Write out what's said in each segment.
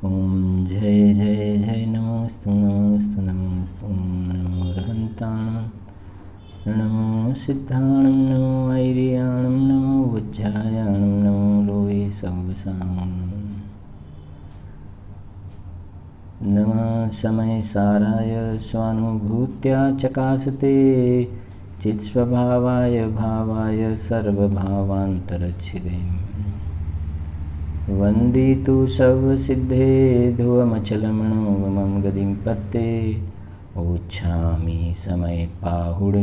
ओम जय जय जय नमोस्तु नमोस्तु नमोस्तु नमो रहन्ताणं नमो सिद्धाणं नमो वैरियाणं नमो वज्रायाणं नमो लोये सवसां नमः समयसाराय स्वानुभूत्या चकासते चित्स्वभावाय भावाय सर्वभावान्तरच्छिदे वन्दितु सर्वसिद्धे ध्रुवमचलमणोगमं गतिं पत्ते ओच्छामि समय पाहुड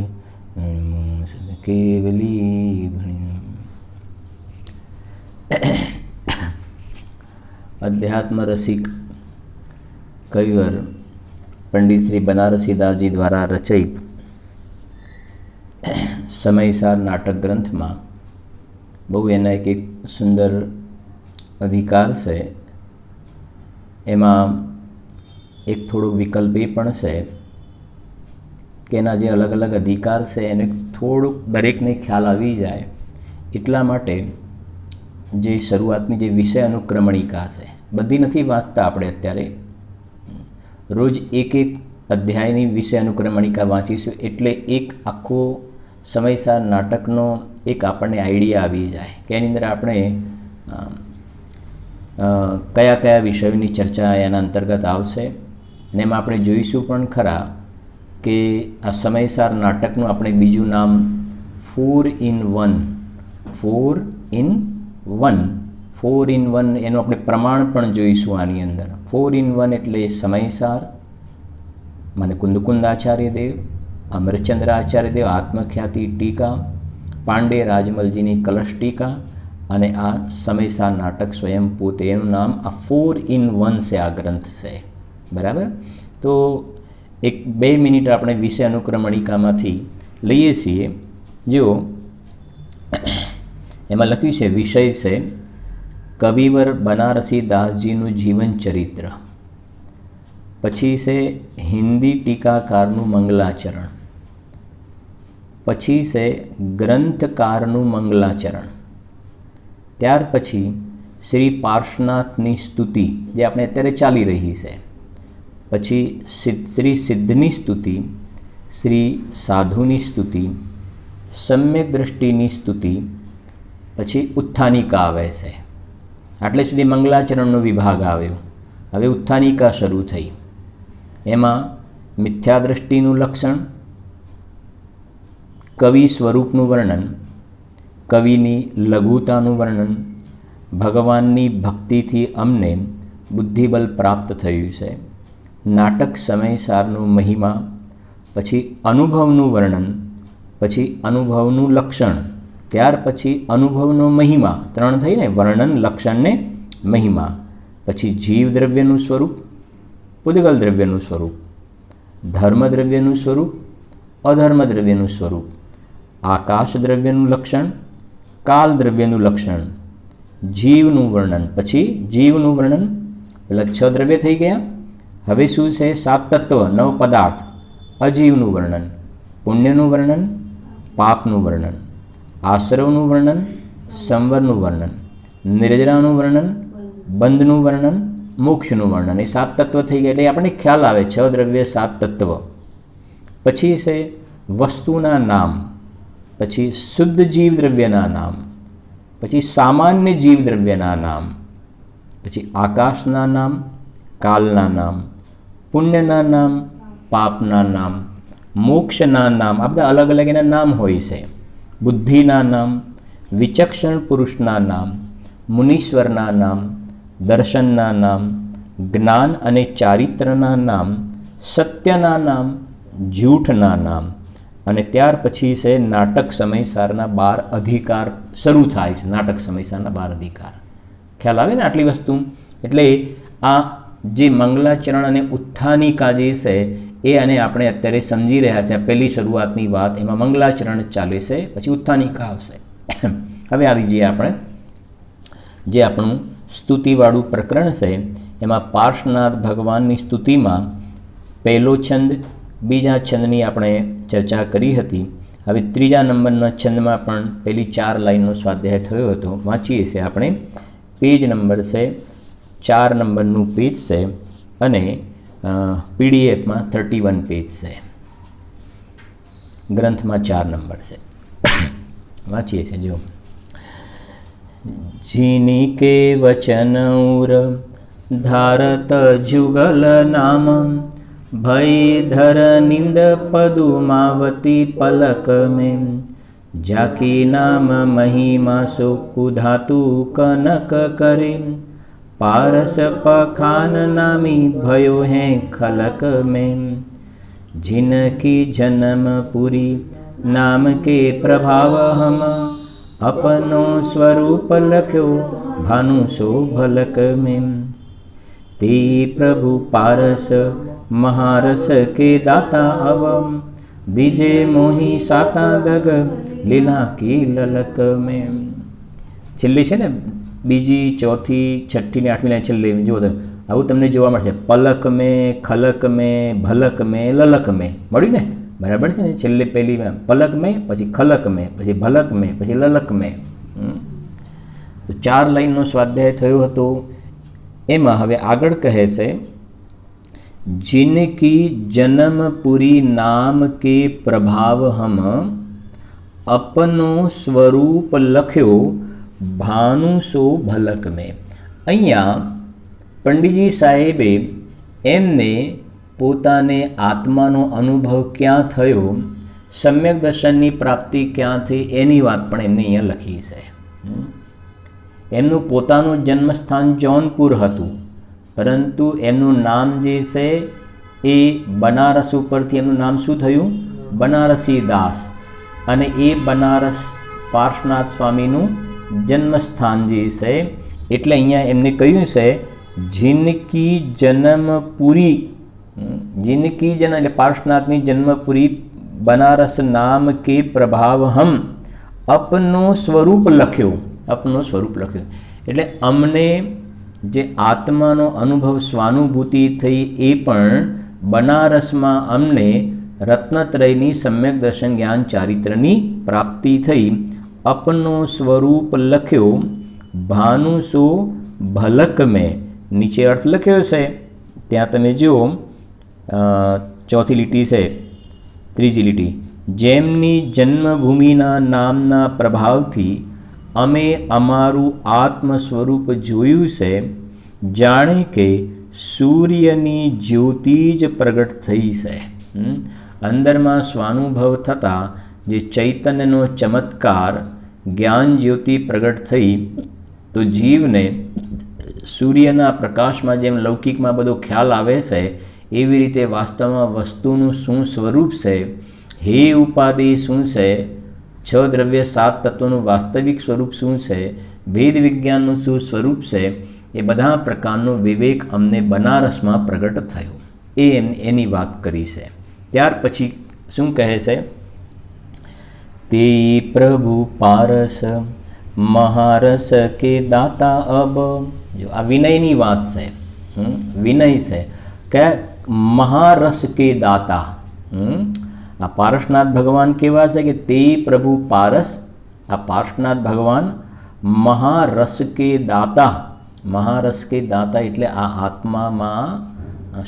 केवली अध्यात्म रसिक कविवर पंडित श्री बनारसी दास जी द्वारा रचित समयसार नाटक ग्रंथ में बहु एना एक सुंदर अधिकार से एमां एक थोड़ो विकल्प ए पण छे के एना जे अलग अलग अधिकार से एने थोड़ो दरेकने ख्याल आवी जाए एटला माटे जे शरूआतनी जे विषय अनुक्रमणिका छे बधी नथी वांचता आपणे अत्यारे रोज एक एक अध्यायनी विषय अनुक्रमणिका वाँचीशुं एटले एक आखो समयसार नाटकनो एक आपणे आइडिया आवी जाए के एनी अंदर आपणे कया कया विषयों चर्चा एना अंतर्गत आवशे अने एमां आपणे जोईशुं पण खरा के आ समयसार नाटकनुं आपणे बीजुं नाम 4 in 1 एनुं आपणे प्रमाण पण जोईशुं आनी अंदर 4 in 1 एटले समयसार माने कुंदकुंद आचार्य देव, अमरचंद्र आचार्य देव आत्मख्याति टीका, पांडे राजमलजीनी कलश टीका अने आ समयसार नाटक स्वयं पोते एनुं नाम आ 4 in 1 से आ ग्रंथ से बराबर। तो एक 2 मिनिट अपने विषय अनुक्रमणिकामांथी लईए छीए। जो एमां लख्युं छे विषय से कविवर बनारसी दासजीनुं जीवन चरित्र, पछी से हिंदी टीकाकारनुं मंगलाचरण, पछी से ग्रंथकारनुं मंगलाचरण, त्यार पछी श्री पार्श्वनाथनी स्तुति जे आपणे अत्यारे चाली रही है, पछी श्री सिद्धनी स्तुति, श्री साधुनी स्तुति, सम्यक दृष्टिनी स्तुति, पछी उत्थानिका आवे छे। आटले सुधी मंगलाचरणनो विभाग आव्यो। हवे उत्थानिका शरू थई। एमां मिथ्यादृष्टिनुं लक्षण, कवि स्वरूपनुं वर्णन, कविनी लघुतानुं वर्णन, भगवाननी भक्तिथी अमने बुद्धिबल प्राप्त थयुं छे, नाटक समयसारनो महिमा, पछी अनुभवनुं वर्णन, पछी अनुभवनुं लक्षण, त्यार पछी अनुभवनो महिमा, 3 थई ने वर्णन, लक्षण ने महिमा, पछी जीव द्रव्यनुं स्वरूप, पुद्गल द्रव्यनुं स्वरूप, धर्म द्रव्यनुं स्वरूप, अधर्म द्रव्यनुं स्वरूप, आकाश द्रव्यनुं लक्षण, काल द्रव्यनुं लक्षण, जीवनुं वर्णन, पछी जीवनुं वर्णन, पेला 6 द्रव्य थई गया। हवे शुं छे 7 तत्व 9 पदार्थ, अजीवनुं वर्णन, पुण्यनुं वर्णन, पापनुं वर्णन, आश्रवनुं वर्णन, संवरनुं वर्णन, निर्जरानुं वर्णन, बंधनुं वर्णन, मोक्षनुं वर्णन। ए 7 तत्व थई गया एटले आपणे ख्याल आवे 6 द्रव्य 7 तत्व। पछी से वस्तुना नाम, पछी शुद्ध जीव द्रव्यना नाम, पछी सामान्य जीव द्रव्यना नाम, पछी आकाशना नाम, कालना नाम, पुण्यना नाम, पापना नाम, मोक्षना नाम, आ बधा अलग अलग एना नाम होय छे। बुद्धिना नाम, विचक्षण पुरुषना नाम, मुनीश्वरना नाम, दर्शनना नाम, ज्ञान अने चारित्रना नाम, सत्यना नाम, झूठना नाम, अने त्यार पछी से नाटक समयसारना 12 अधिकार शरू थाय छे। नाटक समयसारना 12 अधिकार ख्याल आवे ने आटली वस्तु। एटले आ जे मंगलाचरण अने उत्थानिका जे छे ए आने आपणे अत्यारे समजी रह्या छे। पहेली शरूआतनी वात एमां मंगलाचरण चाले छे, पछी उत्थानिका आवशे। हवे आवी जईए आपणे जे आपणुं स्तुतिवाळुं प्रकरण छे एमां पार्श्वनाथ भगवाननी स्तुतिमां पहेलो छंद, बीजा छंदनी आपणे चर्चा करी हती। हवे त्रीजा नंबरना छंदमां पण पहेली 4 लाइननो स्वाध्याय थयो हतो। वांचीए छे आपणे। पेज नंबर छे 4 નંબરનું પેજ છે અને પીડીએફમાં 31 પેજ છે. ગ્રંથમાં 4 નંબર છે. વાંચીએ છીએ જો. જીની કે વચન ઉર ધારત જુગલ નામ ભય ધર નિંદ પદુમાવતી પલક મેં જાકી નામ મહિમા સો કુધાતુ કનક કરે पारस पखान नामी भयो है खलक में जिनकी जन्मपुरी नाम के प्रभाव हम अपनो स्वरूप लख्यो भानु सो भलक में ते प्रभु पारस महारस के दाता अब दिजे मोही साता दग लीला की ललक में. છેલ્લી છે ને બીજી, ચોથી, છઠ્ઠી ને 8મી લાઈન છેલ્લે જુઓ તમે આવું તમને જોવા મળશે. પલક મેં, ખલક મેં, ભલક મેં, લલક મેં મળ્યું ને, બરાબર છે ને. છેલ્લે પહેલી પલક મેં, પછી ખલક મેં, પછી ભલક મેં, પછી લલક મેં. તો 4 લાઈનનો સ્વાધ્યાય થયો હતો. એમાં હવે આગળ કહે છે जिनकी जन्मपुरी नाम के प्रभाव हम अपनो स्वरूप लख्यो भानु सो भलक में. અહીંયા પંડિતજી સાહેબે એમને પોતાને આત્માનો અનુભવ ક્યાં થયો, સમ્યક દર્શનની પ્રાપ્તિ ક્યાં થઈ એની વાત પણ એમને અહીંયા લખી છે. એમનું પોતાનું જન્મસ્થાન જૌનપુર હતું, પરંતુ એમનું નામ જે છે એ બનારસ ઉપરથી એમનું નામ શું થયું? બનારસી દાસ. અને એ બનારસ પાર્શ્વનાથ સ્વામીનું જન્મસ્થાન જે છે, એટલે અહીંયા એમને કહ્યું છે જિનકી જન્મપુરી, જિનકી જન્મ એટલે પાર્શ્વનાથની જન્મપુરી બનારસ નામ કે પ્રભાવ હમ અપનો સ્વરૂપ લખ્યો, અપનો સ્વરૂપ લખ્યો. એટલે અમને જે આત્માનો અનુભવ સ્વાનુભૂતિ થઈ એ પણ બનારસમાં અમને રત્નત્રયની સમ્યક દર્શન જ્ઞાન ચારિત્રની પ્રાપ્તિ થઈ. અપનો સ્વરૂપ લખ્યો ભાનુ સો ભલક મેં. નીચે અર્થ લખ્યો છે ત્યાં તમે જુઓ, ચોથી લીટી છે, ત્રીજી લીટી. જેમની જન્મભૂમિના નામના પ્રભાવથી અમે અમારું આત્મ સ્વરૂપ જોયું છે, જાણે કે સૂર્યની જ્યોતિ જ પ્રગટ થઈ છે. અંદરમાં સ્વાનુભવ થતાં જે ચૈતન્યનો ચમત્કાર જ્ઞાન જ્યોતિ પ્રગટ થઈ, તો જીવને સૂર્યના પ્રકાશમાં જેમ લૌકિકમાં બધો ખ્યાલ આવે છે, એવી રીતે વાસ્તવમાં વસ્તુનું શું સ્વરૂપ છે, હે ઉપાધિ શું છે, 6 દ્રવ્ય 7 તત્વોનું વાસ્તવિક સ્વરૂપ શું છે, ભેદ વિજ્ઞાનનું શું સ્વરૂપ છે, એ બધા પ્રકારનો વિવેક અમને બનારસમાં પ્રગટ થયો. એની વાત કરી છે. ત્યાર પછી શું કહે છે? તે પ્રભુ પારસ મહારસ કે દાતા અબ. જો આ વિનયની વાત છે, વિનય છે કે મહારસ કે દાતા. આ પાર્શ્વનાથ ભગવાન કેવા છે કે તે પ્રભુ પારસ, આ પાર્શ્વનાથ ભગવાન મહારસ કે દાતા. મહારસ કે દાતા એટલે આ આત્મામાં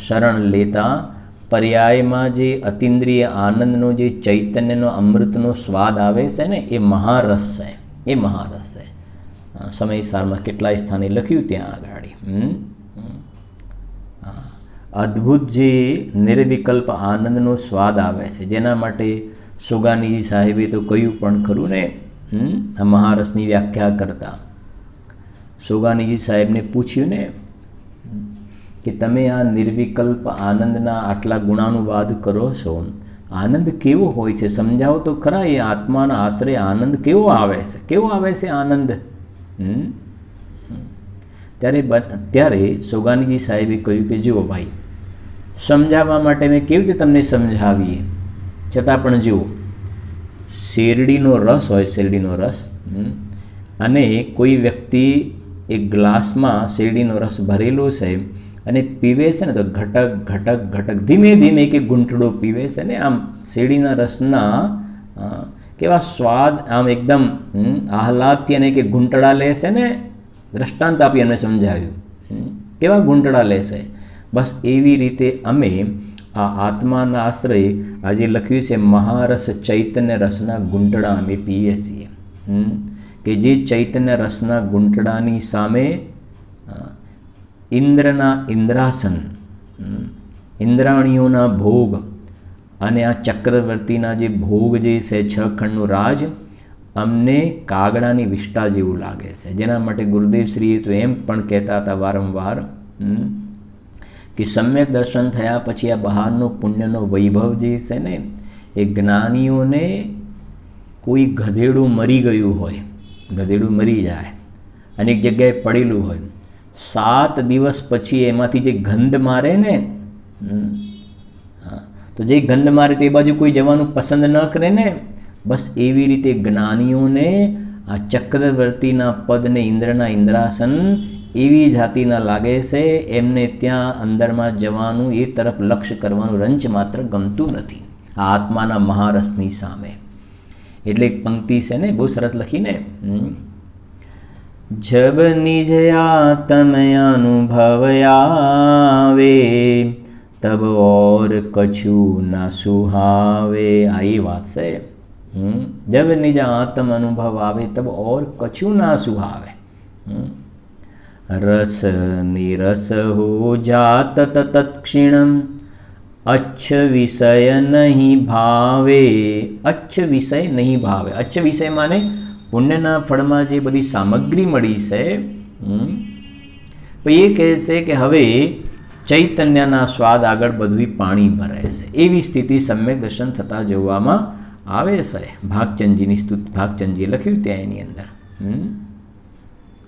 શરણ લેતા પર્યાયમાં જે અતિન્દ્રિય આનંદનો જે ચૈતન્યનો અમૃતનો સ્વાદ આવે છે ને, એ મહારસ છે, એ મહારસ છે. સમયસારમાં કેટલાય સ્થાને લખ્યું ત્યાં આગળ. અદ્ભુત જે નિર્વિકલ્પ આનંદનો સ્વાદ આવે છે, જેના માટે સુગાનીજી સાહેબે તો કહ્યું પણ ખરું ને, આ મહારસની વ્યાખ્યા કરતા સુગાનીજી સાહેબને પૂછ્યું ને કે તમે આ નિર્વિકલ્પ આનંદના આટલા ગુણાનુવાદ કરો છો, આનંદ કેવો હોય છે સમજાવો તો ખરા. એ આત્માના આશ્રય આનંદ કેવો આવે છે, કેવો આવે છે આનંદ? ત્યારે સુગાનીજી સાહેબે કહ્યું કે જુઓ ભાઈ, સમજાવવા માટે મેં કેવી રીતે તમને સમજાવીએ, છતાં પણ જુઓ, શેરડીનો રસ હોય, શેરડીનો રસ, અને કોઈ વ્યક્તિ એક ગ્લાસમાં શેરડીનો રસ ભરેલો છે અને પીવે છે ને, તો ઘટક ઘટક ઘટક ધીમે ધીમે કે ઘૂંટડો પીવે છે ને, આમ શેરડીના રસના કેવા સ્વાદ, આમ એકદમ આહલાદથી અને કે ઘૂંટડા લે છે ને. દ્રષ્ટાંત આપી એમને સમજાવ્યું. કેવા ઘૂંટડા લેશે? બસ એવી રીતે અમે આ આત્માના આશ્રય આજે લખ્યું છે મહારસ ચૈતન્ય રસના ઘૂંટડા અમે પીએ છીએ, કે જે ચૈતન્ય રસના ઘૂંટડાની સામે ઇન્દ્રના ઇન્દ્રાસન, ઇન્દ્રાણીઓના ભોગ અને આ ચક્રવર્તીના જે ભોગ જે છે 6 ખંડનું રાજ અમને કાગડાની વિષ્ટા જેવું લાગે છે. જેના માટે ગુરુદેવ શ્રીએ તો એમ પણ કહેતા હતા વારંવાર કે સમ્યક દર્શન થયા પછી આ બહારનો પુણ્યનો વૈભવ જે છે ને એ જ્ઞાનીઓને કોઈ ગધેડું મરી ગયું હોય, ગધેડું મરી જાય અને એક જગ્યાએ પડેલું હોય, 7 દિવસ પછી એમાંથી જે ગંધ મારે ને, તો જે ગંધ મારે તે બાજુ કોઈ જવાનું પસંદ ન કરે ને, બસ એવી રીતે જ્ઞાનીઓને આ ચક્રવર્તીના પદને ઇન્દ્રના ઇન્દ્રાસન એવી જાતિના લાગે છે, એમને ત્યાં અંદરમાં જવાનું, એ તરફ લક્ષ્ય કરવાનું રંચ માત્ર ગમતું નથી આ આત્માના મહારસની સામે. એટલે એક પંક્તિ છે ને બહુ સરસ લખીને, જબ નિજ આત્મ અનુભવ આવે તબ ઓર કછું ના સુહાવે. આ એ વાત છે, જબ નિજ આત્મ અનુભવ આવે તબ ઓર કછું ના સુહાવે. રસ નિરસ હો જાત તત્ક્ષિણમ અચ્છ વિષય નહીં ભાવે. અચ્છ વિષય નહીં ભાવે. અચ્છ વિષય માને પુણ્યના ફળમાં જે બધી સામગ્રી મળી છે, તો એ કહે છે કે હવે ચૈતન્યના સ્વાદ આગળ બધું પાણી ભરે છે. એવી સ્થિતિ સમ્યક દર્શન થતાં જોવામાં આવે છે. ભાગચંદજીની સ્તુતિ, ભાગચંદજીએ લખ્યું ત્યાં એની અંદર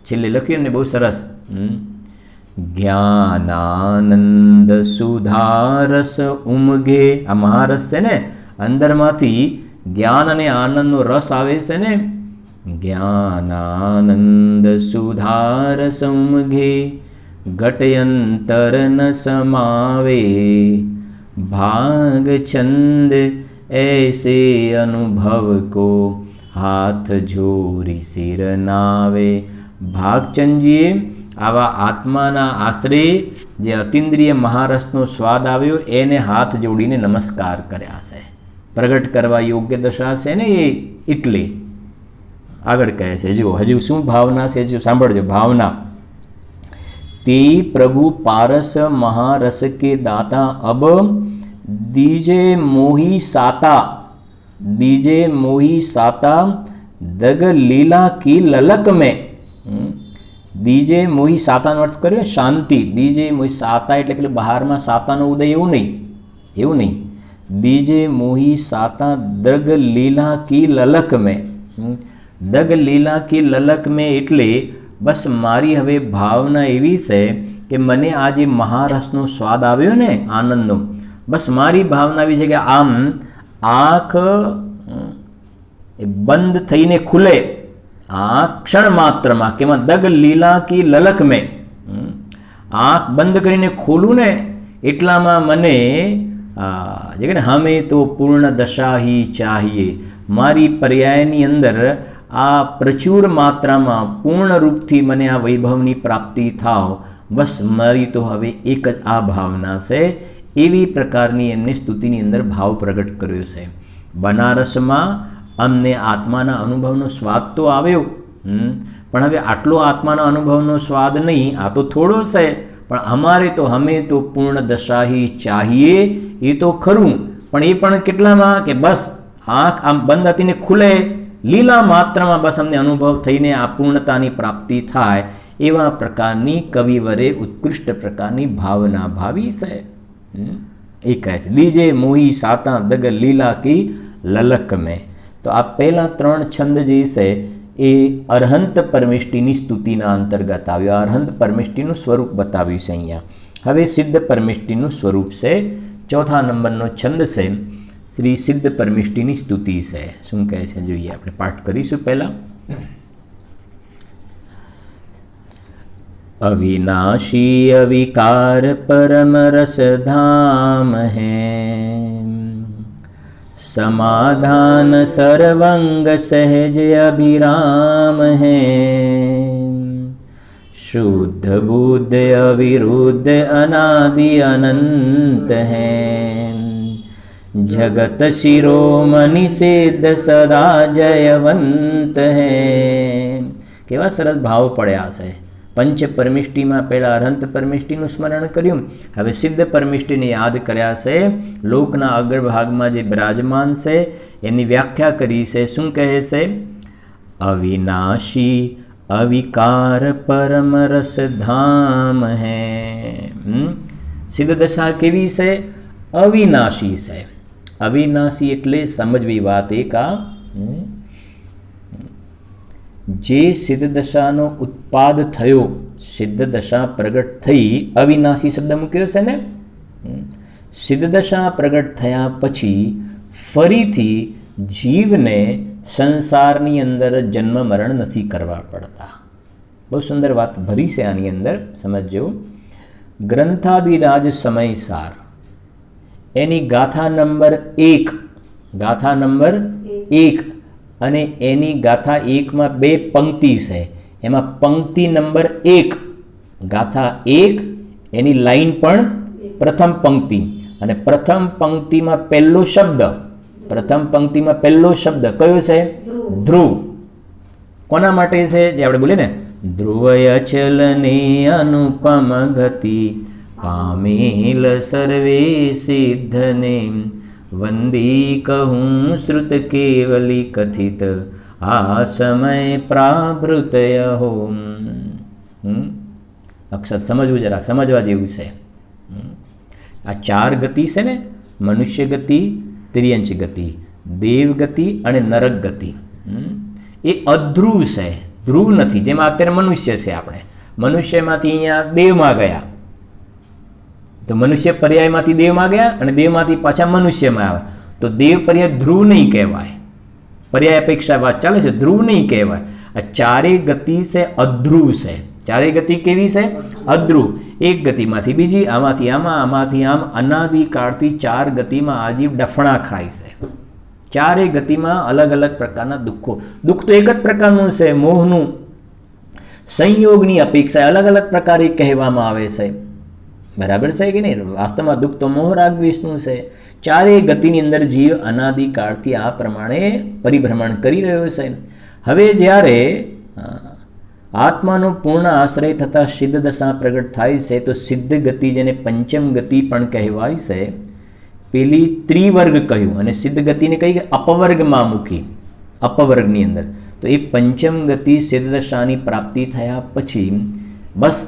છેલ્લે લખ્યું ને બહુ સરસ, જ્ઞાનાનંદ સુધારસ ઉમગે. આ મહારસ છે ને, અંદરમાંથી જ્ઞાન અને આનંદનો રસ આવે છે ને, જ્ઞાનાનંદ સુધારસ ઉમગે ઘટયંતર ન સમાવે. ભાગચંદ ऐसे अनुभव को हाथ जोरी सिर नावे. ભાગચંદજીએ આવા આત્માના આશ્રય જે અતિન્દ્રિય મહારસનો સ્વાદ આવ્યો એને હાથ જોડીને નમસ્કાર કર્યા છે. પ્રગટ કરવા યોગ્ય દશા છે ને એ. એટલે આગળ કહે છે, જો હજુ શું ભાવના છે, જો સાંભળજો ભાવના. તે પ્રભુ પારસ મહારસ કે દાતા અબ दीजे मोही साता, दीजे मोही साता दग लीला की ललक में. દીજે મોહી સાતાનો અર્થ કર્યો શાંતિ. દીજે મોહી સાતા એટલે પેલું બહારમાં સાતાનો ઉદય એવું નહીં. દીજે મોહી સાતા દગ લીલા કી લલક મેં. દગ લીલા કી લલક મેં એટલે બસ મારી હવે ભાવના એવી છે કે મને આ જે મહારસનો સ્વાદ આવ્યો ને આનંદનો, બસ મારી ભાવના એવી છે કે આમ આંખ બંધ થઈને ખુલે આ ક્ષણ માત્રમાં, કે દગ લીલા કી લલક મેં આંખ બંધ કરીને ખોલું ને એટલામાં મને જે કે હમે તો પૂર્ણ દશા હી ચાહીએ, મારી પર્યાયની અંદર આ પ્રચુર માત્રામાં પૂર્ણ રૂપથી મને આ વૈભવની પ્રાપ્તિ થાવ, બસ મારી તો હવે એક જ આ ભાવના છે. એવી પ્રકારની એમને સ્તુતિની અંદર ભાવ પ્રગટ કર્યો છે. બનારસમાં અમને આત્માના અનુભવનો સ્વાદ તો આવ્યો, પણ હવે આટલો આત્માના અનુભવનો સ્વાદ નહીં, આ તો થોડો છે, પણ અમારે તો હમે તો પૂર્ણ દશાહી ચાહીએ. એ તો ખરું, પણ એ પણ કેટલામાં કે બસ આંખ આમ બંધ હતીને ખુલે લીલા માત્રમાં બસ અમને અનુભવ થઈને આ પૂર્ણતાની પ્રાપ્તિ થાય. એવા પ્રકારની કવિવરે ઉત્કૃષ્ટ પ્રકારની ભાવના ભાવી છે. એ કહે છે દીજે મોહી સાતા દગ લીલા કી લલક મેં. તો આ પહેલા 3 છંદ જે છે એ અરહંત પરમેષ્ટિની સ્તુતિના અંતર્ગત આવ્યો. અરહંત પરમેષ્ટિનું સ્વરૂપ બતાવ્યું છે અહીંયા. હવે સિદ્ધ પરમેષ્ટિનું સ્વરૂપ છે. 4થા નંબરનો છંદ છે શ્રી સિદ્ધ પરમેષ્ટિની સ્તુતિ છે. શું કહે છે જોઈએ, આપણે પાઠ કરીશું પહેલા. अविनाशी अविकार परम रस धाम है, समाधान सर्वंग सहज अभिराम है, शुद्ध बुद्ध अविरुद्ध अनादि अनंत है। जगत शिरोमणि सिद्ध सदा जयवंत है। केवा सरस भाव पड्या છે। पंच परमिष्टिમાં પહેલા અનંત પરમિષ્ટિનું સ્મરણ કર્યું, હવે સિદ્ધ પરમિષ્ટિને યાદ કર્યા છે। લોકના અગ્રભાગમાં જે બિરાજમાન છે એની વ્યાખ્યા કરી છે। શું કહે છે? અવિનાશી અવિકાર પરમ રસ ધામ હૈ। સિદ્ધ દશા કેવી છે? અવિનાશી છે। અવિનાશી એટલે સમજવી વાત એક આ જે સિદ્ધ દશાનો ઉત્પાદ થયો, સિદ્ધ દશા પ્રગટ થઈ, અવિનાશી શબ્દ મૂક્યો છે ને। સિદ્ધ દશા પ્રગટ થયા પછી ફરીથી જીવને સંસારની અંદર જન્મ મરણ નથી કરવા પડતા। બહુ સુંદર વાત ભરી છે આની અંદર, સમજજો। ગ્રંથાદિરાજ સમયસાર એની ગાથા નંબર 1, ગાથા નંબર 1 અને એની ગાથા 1માં 2 પંક્તિ છે। એમાં પંક્તિ નંબર 1 ગાથા 1 એની લાઈન પણ પ્રથમ પંક્તિ, અને પ્રથમ પંક્તિમાં પહેલો શબ્દ, પ્રથમ પંક્તિમાં પહેલો શબ્દ કયો છે? ધ્રુવ। કોના માટે છે? જે આપણે બોલીએ ને, ધ્રુવય ચલને અનુપમ ગતિ પામેલ સર્વે સિદ્ધને વંદી કહું શ્રુત કેવલી કથિત આ સમય પ્રાભૃતય હોમ। અક્ષર સમજવું જરા, સમજવા જેવું છે। આ 4 ગતિ છે ને, મનુષ્ય ગતિ, ત્રિયંચ ગતિ, દેવ ગતિ અને નરક ગતિ, એ અધ્રુવ છે, ધ્રુવ નથી। જેમાં અત્યારે મનુષ્ય છે, આપણે મનુષ્યમાંથી અહીંયા દેવમાં ગયા, તો મનુષ્ય પર્યાયમાંથી દેવમાં ગયા અને દેવમાંથી પાછા મનુષ્યમાં આવ્યા, તો દેવ પર્યાય ધ્રુવ નહીં કહેવાય। પર્યાય અપેક્ષા વાત ચાલે છે, ધ્રુવ નહીં કહેવાય। આ 4 ગતિ છે અધ્રુવ છે। 4 ગતિ કેવી છે? અધ્રુવ। એક ગતિમાંથી બીજી, આમાંથી આમાં, આમાંથી આમ, અનાદિકાળથી 4 ગતિમાં આજીવ ડફણા ખાય છે। 4 ગતિમાં અલગ અલગ પ્રકારના દુઃખો, દુઃખ તો એક જ પ્રકારનું છે, મોહનું, સંયોગની અપેક્ષા અલગ અલગ પ્રકારે કહેવામાં આવે છે। બરાબર છે કે નહીં? વાસ્તવમાં દુઃખ તો મોહ રાગ વિષ્ણુ છે। 4 ગતિની અંદર જીવ અનાદિકાળથી આ પ્રમાણે પરિભ્રમણ કરી રહ્યો છે। હવે જ્યારે આત્માનો પૂર્ણ આશ્રય થતાં સિદ્ધ દશા પ્રગટ થાય છે, તો સિદ્ધ ગતિ, જેને પંચમ ગતિ પણ કહેવાય છે, પેલી ત્રિવર્ગ કહ્યું અને સિદ્ધ ગતિને કહી કે અપવર્ગમાં મૂકી, અપવર્ગની અંદર। તો એ પંચમ ગતિ સિદ્ધ દશાની પ્રાપ્તિ થયા પછી બસ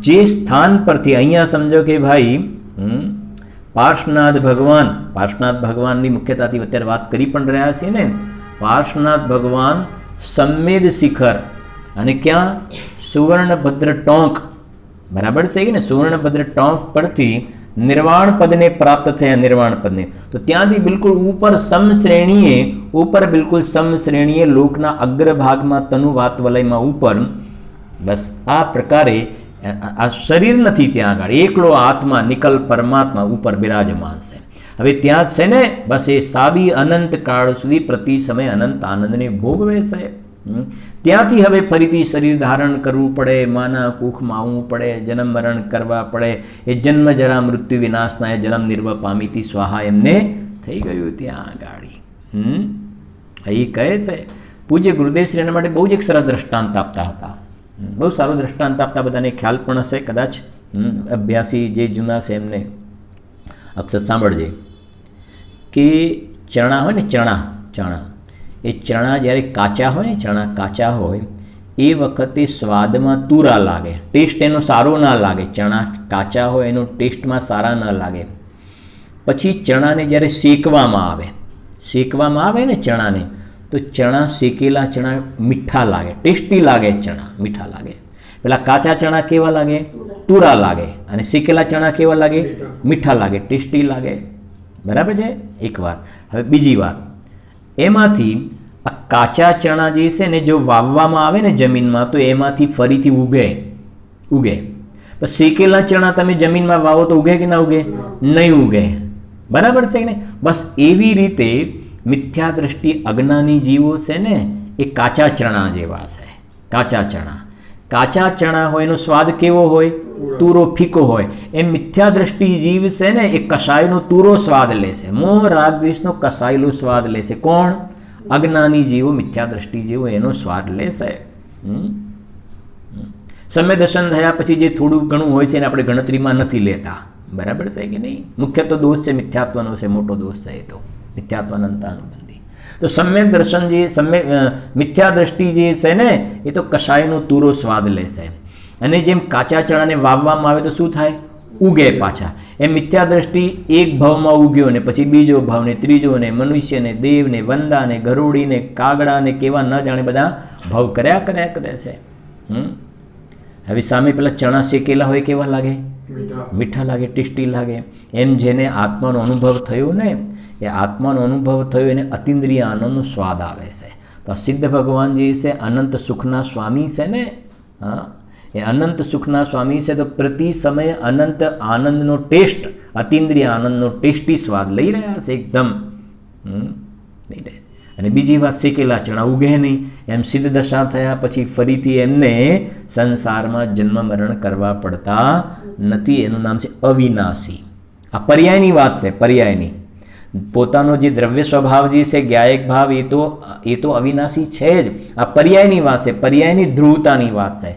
જે સ્થાન પરથી, અહીંયા સમજો કે ભાઈ પાર્શ્વનાથ ભગવાન, પાર્શ્વનાથ ભગવાનની મુખ્યતાથી અત્યારે વાત કરી પણ રહ્યા છીએ ને, પાર્શ્વનાથ ભગવાન સંમેદ શિખર અને ક્યાં? સુવર્ણભદ્ર ટોંક, બરાબર છે કે ને? સુવર્ણભદ્ર ટોંક પરથી નિર્વાણ પદને પ્રાપ્ત થયા, નિર્વાણ પદને, તો ત્યાંથી બિલકુલ ઉપર સમશ્રેણીએ, ઉપર બિલકુલ સમશ્રેણીએ લોકના અગ્રભાગમાં તનુવાત વલયમાં ઉપર, બસ આ પ્રકારે આ શરીર નથી ત્યાં આગળ, એકલો આત્મા નિકલ પરમાત્મા ઉપર બિરાજમાન છે। હવે ત્યાં છે ને, બસ એ સાદી અનંત કાળ સુધી પ્રતિ સમય અનંત આનંદને ભોગવે છે। ત્યાંથી હવે ફરીથી શરીર ધારણ કરવું પડે, માના કુખમાં આવવું પડે, જન્મ મરણ કરવા પડે, એ જન્મ જરા મૃત્યુ વિનાશના એ જન્મ નિર્વહ પામીથી સ્વાહા એમને થઈ ગયું ત્યાં ગાડી। એ કહે છે પૂજ્ય ગુરુદેવ શ્રી એના માટે બહુ જ એક સરસ દ્રષ્ટાંત આપતા હતા, બહુ સારું દ્રષ્ટાંત આપતા, બધાને ખ્યાલ પણ હશે કદાચ, અભ્યાસી જે જૂના છે એમને અક્ષર સાંભળજે કે ચણા હોય ને, ચણા એ ચણા જ્યારે કાચા હોય ને, ચણા કાચા હોય એ વખતે સ્વાદમાં તુરા લાગે, ટેસ્ટ એનો સારો ના લાગે, ચણા કાચા હોય એનો ટેસ્ટમાં સારા ન લાગે। પછી ચણાને જ્યારે શેકવામાં આવે ને ચણાને, તો ચણા શેકેલા ચણા મીઠા લાગે, ટેસ્ટી લાગે, ચણા મીઠા લાગે। પેલા કાચા ચણા કેવા લાગે? તુરા લાગે, અને શેકેલા ચણા કેવા લાગે? મીઠા લાગે, ટેસ્ટી લાગે। બરાબર છે? એક વાત। હવે બીજી વાત, એમાંથી આ કાચા ચણા જે છે ને, જો વાવવામાં આવે ને જમીનમાં, તો એમાંથી ફરીથી ઉગે। પણ શેકેલા ચણા તમે જમીનમાં વાવો તો ઉગે કે ના ઉગે? નહીં ઉગે। બરાબર છે કે નહીં? બસ એવી રીતે મિથ્યા દ્રષ્ટિ અજ્ઞાની જીવો છે ને, એ કાચા ચણા જેવા છે। કાચા ચણા હોય એનો સ્વાદ કેવો હોય? તુરો ફીકો હોય. એમ મિથ્યા દ્રષ્ટિ જીવ છે ને એ કસાયનો તુરો સ્વાદ લેશે, મોહ રાગ દ્વેષનો કસાયેલો સ્વાદ લેશે. કોણ? અજ્ઞાની જીવો, મિથ્યા દ્રષ્ટિ જીવો એનો સ્વાદ લેશે. સમ્યક દર્શન થયા પછી જે થોડું ઘણું હોય છે એને આપણે ગણતરીમાં નથી લેતા. બરાબર છે કે નહીં? મુખ્ય તો દોષ છે મિથ્યાત્વનો છે, મોટો દોષ છે એ તો મિથ્યાત્વાનંતાનુબંધી. તો સમ્યક દર્શન જે મિથ્યા દ્રષ્ટિ જે છે ને એ તો કષાયનો તુરો સ્વાદ લેશે. અને જેમ કાચા ચણાને વાવવામાં આવે તો શું થાય? ઉગે પાછા. એ મિથ્યા દ્રષ્ટિ એક ભાવમાં ઉગ્યો ને પછી બીજો ભાવ ને ત્રીજો ને મનુષ્ય ને દેવ ને વંદા ને ગરુડી ને કાગડા ને કેવા ન જાણે બધા ભાવ કર્યા કરે છે. હવે સામે પેલા ચણા શેકેલા હોય કેવા લાગે? મીઠા લાગે, ટેસ્ટી લાગે. એમ જેને આત્માનો અનુભવ થયો ને એ આત્માનો અનુભવ થયો એને અતિન્દ્રિય આનંદનો સ્વાદ આવે છે. તો સિદ્ધ ભગવાન જે છે અનંત સુખના સ્વામી છે ને, હા, એ અનંત સુખના સ્વામી છે. તો પ્રતિ સમયે અનંત આનંદનો ટેસ્ટ, અતિન્દ્રિય આનંદનો ટેસ્ટી સ્વાદ લઈ રહ્યા છે એકદમ. લઈ રહ્યા. અને બીજી વાત, શેકેલા ચણા ઉગે નહીં. એમ સિદ્ધ દશા થયા પછી ફરીથી એમને સંસારમાં જન્મ મરણ કરવા પડતા નથી. એનું નામ છે અવિનાશી. આ પર્યાયની વાત છે, પર્યાયની. પોતાનો જે દ્રવ્ય સ્વભાવ જે છે જ્ઞાયક ભાવ એ તો અવિનાશી છે જ. આ પર્યાયની વાત છે, પર્યાયની ધ્રુવતાની વાત છે.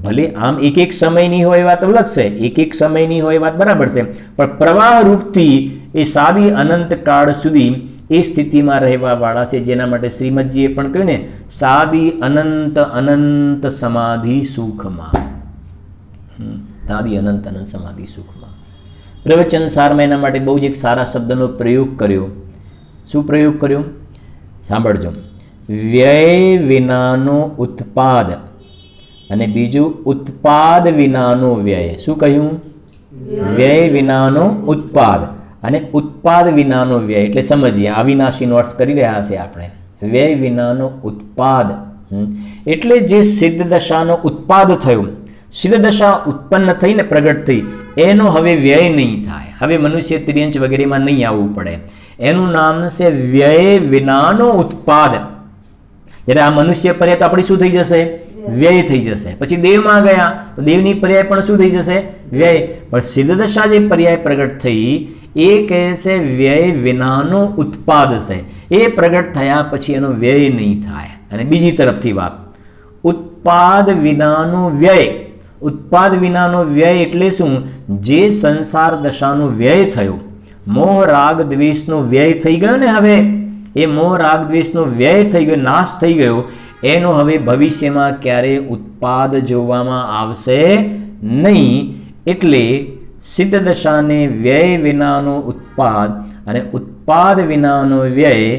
ભલે આમ એક સમયની હોય વાત અલગ છે, એક સમયની હોય વાત બરાબર છે, પણ પ્રવાહ રૂપથી એ સાદી અનંત કાળ સુધી એ સ્થિતિમાં રહેવાવાળા છે. જેના માટે શ્રીમદજીએ પણ કહ્યું ને, સાદી અનંત અનંત સમાધિ સુખમાં. સાદી અનંત અનંત સમાધિ સુખમાં. પ્રવચન સારમાં એના માટે બહુ જ એક સારા શબ્દનો પ્રયોગ કર્યો. શું પ્રયોગ કર્યો? સાંભળજો. વ્યય વિનાનો ઉત્પાદ અને બીજું ઉત્પાદ વિનાનો વ્યય. શું કહ્યું? વ્યય વિનાનો ઉત્પાદ અને ઉત્પાદ વિનાનો વ્યય. એટલે સમજીએ, અવિનાશીનો અર્થ કરી રહ્યા છે આપણે. વ્યય વિનાનો ઉત્પાદ એટલે જે સિદ્ધ દશાનો ઉત્પાદ થયો, સિદ્ધ દશા ઉત્પન્ન થઈને પ્રગટ થઈ, એનો હવે વ્યય નહીં થાય. હવે મનુષ્ય ત્રિયંચ વગેરેમાં નહીં આવવું પડે. એનું નામ છે વ્યય વિનાનો ઉત્પાદ. જ્યારે આ મનુષ્ય પર્યાય તો આપણી શું થઈ જશે? વ્યય થઈ જશે. પછી દેવમાં ગયા તો દેવની પર્યાય પણ શું થઈ જશે? વ્યય. પણ સિદ્ધ દશા જે પર્યાય પ્રગટ થઈ એ કહે છે વ્યય વિનાનો ઉત્પાદ છે. એ પ્રગટ થયા પછી એનો વ્યય નહીં થાય. અને બીજી તરફથી વાત, ઉત્પાદ વિનાનો વ્યય. ઉત્પાદ વિનાનો વ્યય એટલે શું? જે સંસાર દશાનો વ્યય થયો, મોહ રાગ દ્વેષનો વ્યય થઈ ગયો ને, હવે એ મોહ રાગ દ્વેષનો વ્યય થઈ ગયો, નાશ થઈ ગયો, એનો હવે ભવિષ્યમાં ક્યારેય ઉત્પાદ જોવામાં આવશે નહીં. એટલે સિદ્ધ દશાને વ્યય વિનાનો ઉત્પાદ અને ઉત્પાદ વિનાનો વ્યય,